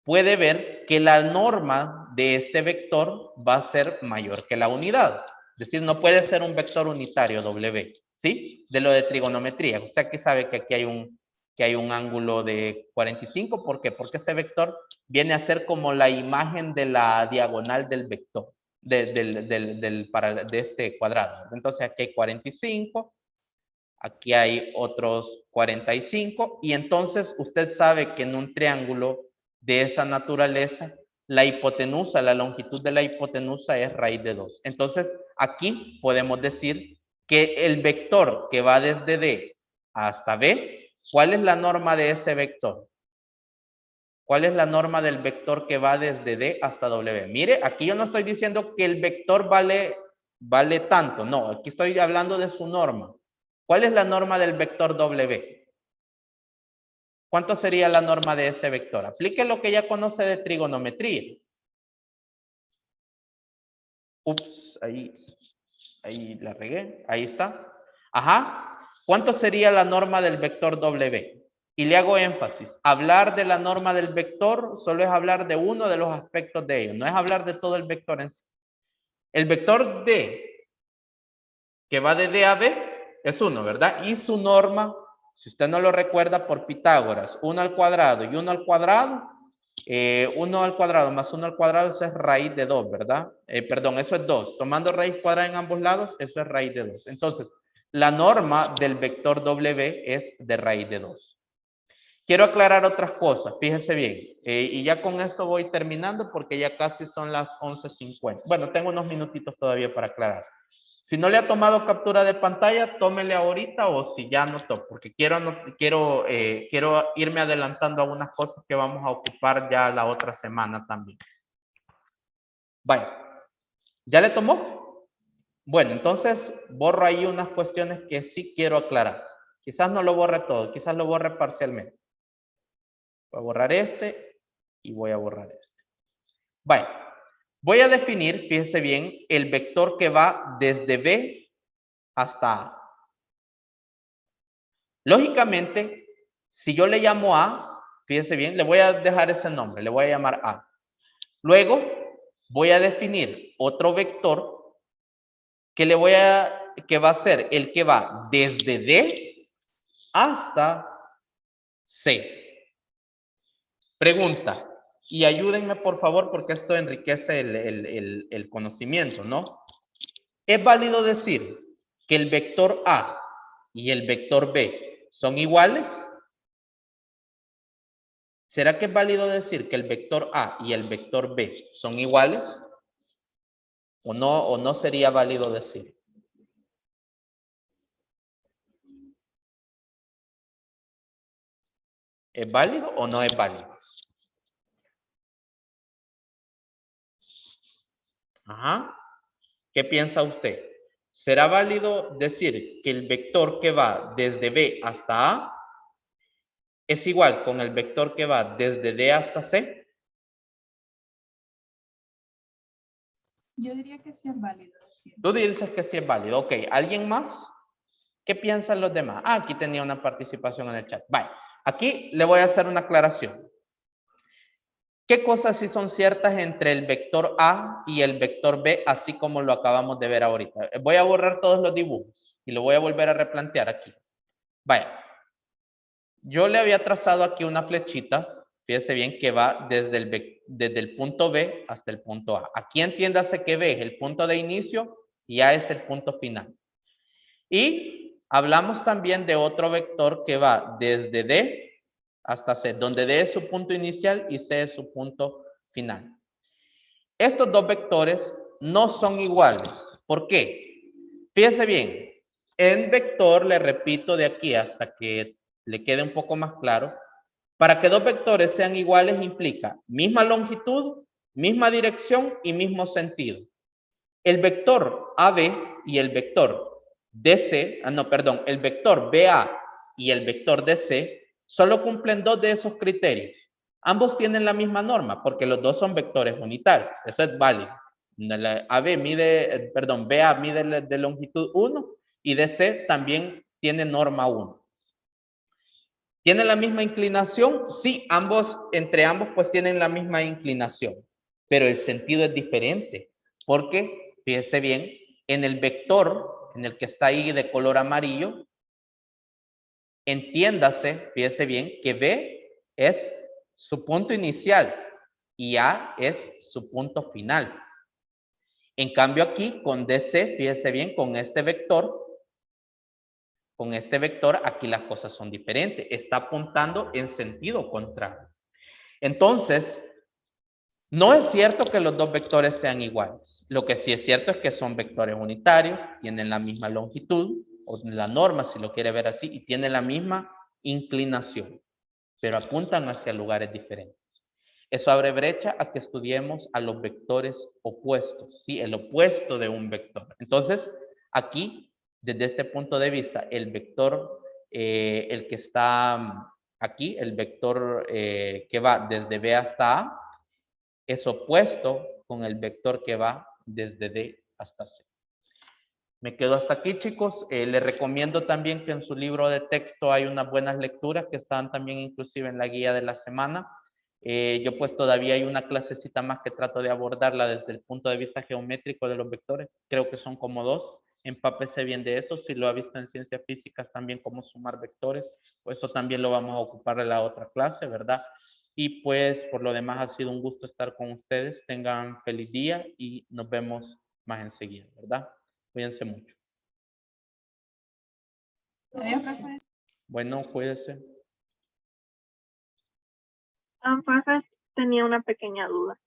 [SPEAKER 1] puede ver que la norma de este vector va a ser mayor que la unidad. Es decir, no puede ser un vector unitario W, ¿sí? De lo de trigonometría. Usted aquí sabe que aquí hay un ángulo de 45. ¿Por qué? Porque ese vector viene a ser como la imagen de la diagonal del vector, de este cuadrado. Entonces aquí hay 45. Aquí hay otros 45 y entonces usted sabe que en un triángulo de esa naturaleza, la hipotenusa, la longitud de la hipotenusa es raíz de 2. Entonces aquí podemos decir que el vector que va desde D hasta B, ¿cuál es la norma de ese vector? ¿Cuál es la norma del vector que va desde D hasta W? Mire, aquí yo no estoy diciendo que el vector vale tanto, no, aquí estoy hablando de su norma. ¿Cuál es la norma del vector W? ¿Cuánto sería la norma de ese vector? Aplique lo que ya conoce de trigonometría. Ups, ahí la regué. Ahí está. Ajá. ¿Cuánto sería la norma del vector W? Y le hago énfasis. Hablar de la norma del vector solo es hablar de uno de los aspectos de ello. No es hablar de todo el vector en sí. El vector D, que va de D a B, es 1, ¿verdad? Y su norma, si usted no lo recuerda, por Pitágoras, 1 al cuadrado y 1 al cuadrado, 1 al cuadrado más 1 al cuadrado, eso es raíz de 2, ¿verdad? Perdón, eso es 2. Tomando raíz cuadrada en ambos lados, eso es raíz de 2. Entonces, la norma del vector W es de raíz de 2. Quiero aclarar otras cosas, fíjese bien. Y ya con esto voy terminando porque ya casi son las 11:50. Bueno, tengo unos minutitos todavía para aclarar. Si no le ha tomado captura de pantalla, tómele ahorita o si ya anotó, porque quiero irme adelantando algunas cosas que vamos a ocupar ya la otra semana también. Vaya, ¿ya le tomó? Bueno, entonces borro ahí unas cuestiones que sí quiero aclarar. Quizás no lo borre todo, quizás lo borre parcialmente. Voy a borrar este y voy a borrar este. Vaya, voy a definir, fíjese bien, el vector que va desde B hasta A. Lógicamente, si yo le llamo A, fíjese bien, le voy a dejar ese nombre, le voy a llamar A. Luego, voy a definir otro vector que va a ser el que va desde D hasta C. Pregunta, y ayúdenme por favor porque esto enriquece el conocimiento, ¿no? ¿Es válido decir que el vector A y el vector B son iguales? ¿Será que es válido decir que el vector A y el vector B son iguales? ¿O no sería válido decir? ¿Es válido o no es válido? Ajá. ¿Qué piensa usted? ¿Será válido decir que el vector que va desde B hasta A es igual con el vector que va desde D hasta C?
[SPEAKER 3] Yo diría que sí es válido decir.
[SPEAKER 1] Tú dices que sí es válido. Ok, ¿alguien más? ¿Qué piensan los demás? Ah, aquí tenía una participación en el chat. Vale, aquí le voy a hacer una aclaración. ¿Qué cosas sí son ciertas entre el vector A y el vector B, así como lo acabamos de ver ahorita? Voy a borrar todos los dibujos y lo voy a volver a replantear aquí. Vaya, yo le había trazado aquí una flechita, fíjese bien, que va desde el punto B hasta el punto A. Aquí entiéndase que B es el punto de inicio y A es el punto final. Y hablamos también de otro vector que va desde D hasta C, donde D es su punto inicial y C es su punto final. Estos dos vectores no son iguales. ¿Por qué? Fíjese bien, en vector, le repito de aquí hasta que le quede un poco más claro, para que dos vectores sean iguales implica misma longitud, misma dirección y mismo sentido. El vector AB y el vector DC, el vector BA y el vector DC solo cumplen dos de esos criterios. Ambos tienen la misma norma porque los dos son vectores unitarios. Eso es válido. BA mide de longitud 1 y DC también tiene norma 1. ¿Tienen la misma inclinación? Sí, entre ambos pues tienen la misma inclinación, pero el sentido es diferente porque, fíjese bien, en el vector, en el que está ahí de color amarillo, entiéndase, fíjese bien, que B es su punto inicial y A es su punto final. En cambio aquí con DC, fíjese bien, con este vector, aquí las cosas son diferentes. Está apuntando en sentido contrario. Entonces, no es cierto que los dos vectores sean iguales. Lo que sí es cierto es que son vectores unitarios, tienen la misma longitud, o la norma si lo quiere ver así, y tienen la misma inclinación, pero apuntan hacia lugares diferentes. Eso abre brecha a que estudiemos a los vectores opuestos, ¿sí? El opuesto de un vector. Entonces, aquí, desde este punto de vista, el vector, el que está aquí, el vector que va desde B hasta A, es opuesto con el vector que va desde D hasta C. Me quedo hasta aquí, chicos. Les recomiendo también que en su libro de texto hay unas buenas lecturas que están también inclusive en la guía de la semana. Yo pues todavía hay una clasecita más que trato de abordarla desde el punto de vista geométrico de los vectores. Creo que son como 2. Empápese bien de eso. Si lo ha visto en ciencias físicas también cómo sumar vectores, pues eso también lo vamos a ocupar en la otra clase, ¿verdad? Y pues por lo demás ha sido un gusto estar con ustedes. Tengan feliz día y nos vemos más enseguida, ¿verdad? Cuídense mucho.
[SPEAKER 3] Adiós, profe.
[SPEAKER 1] Bueno, cuídense.
[SPEAKER 5] Profes, tenía una pequeña duda.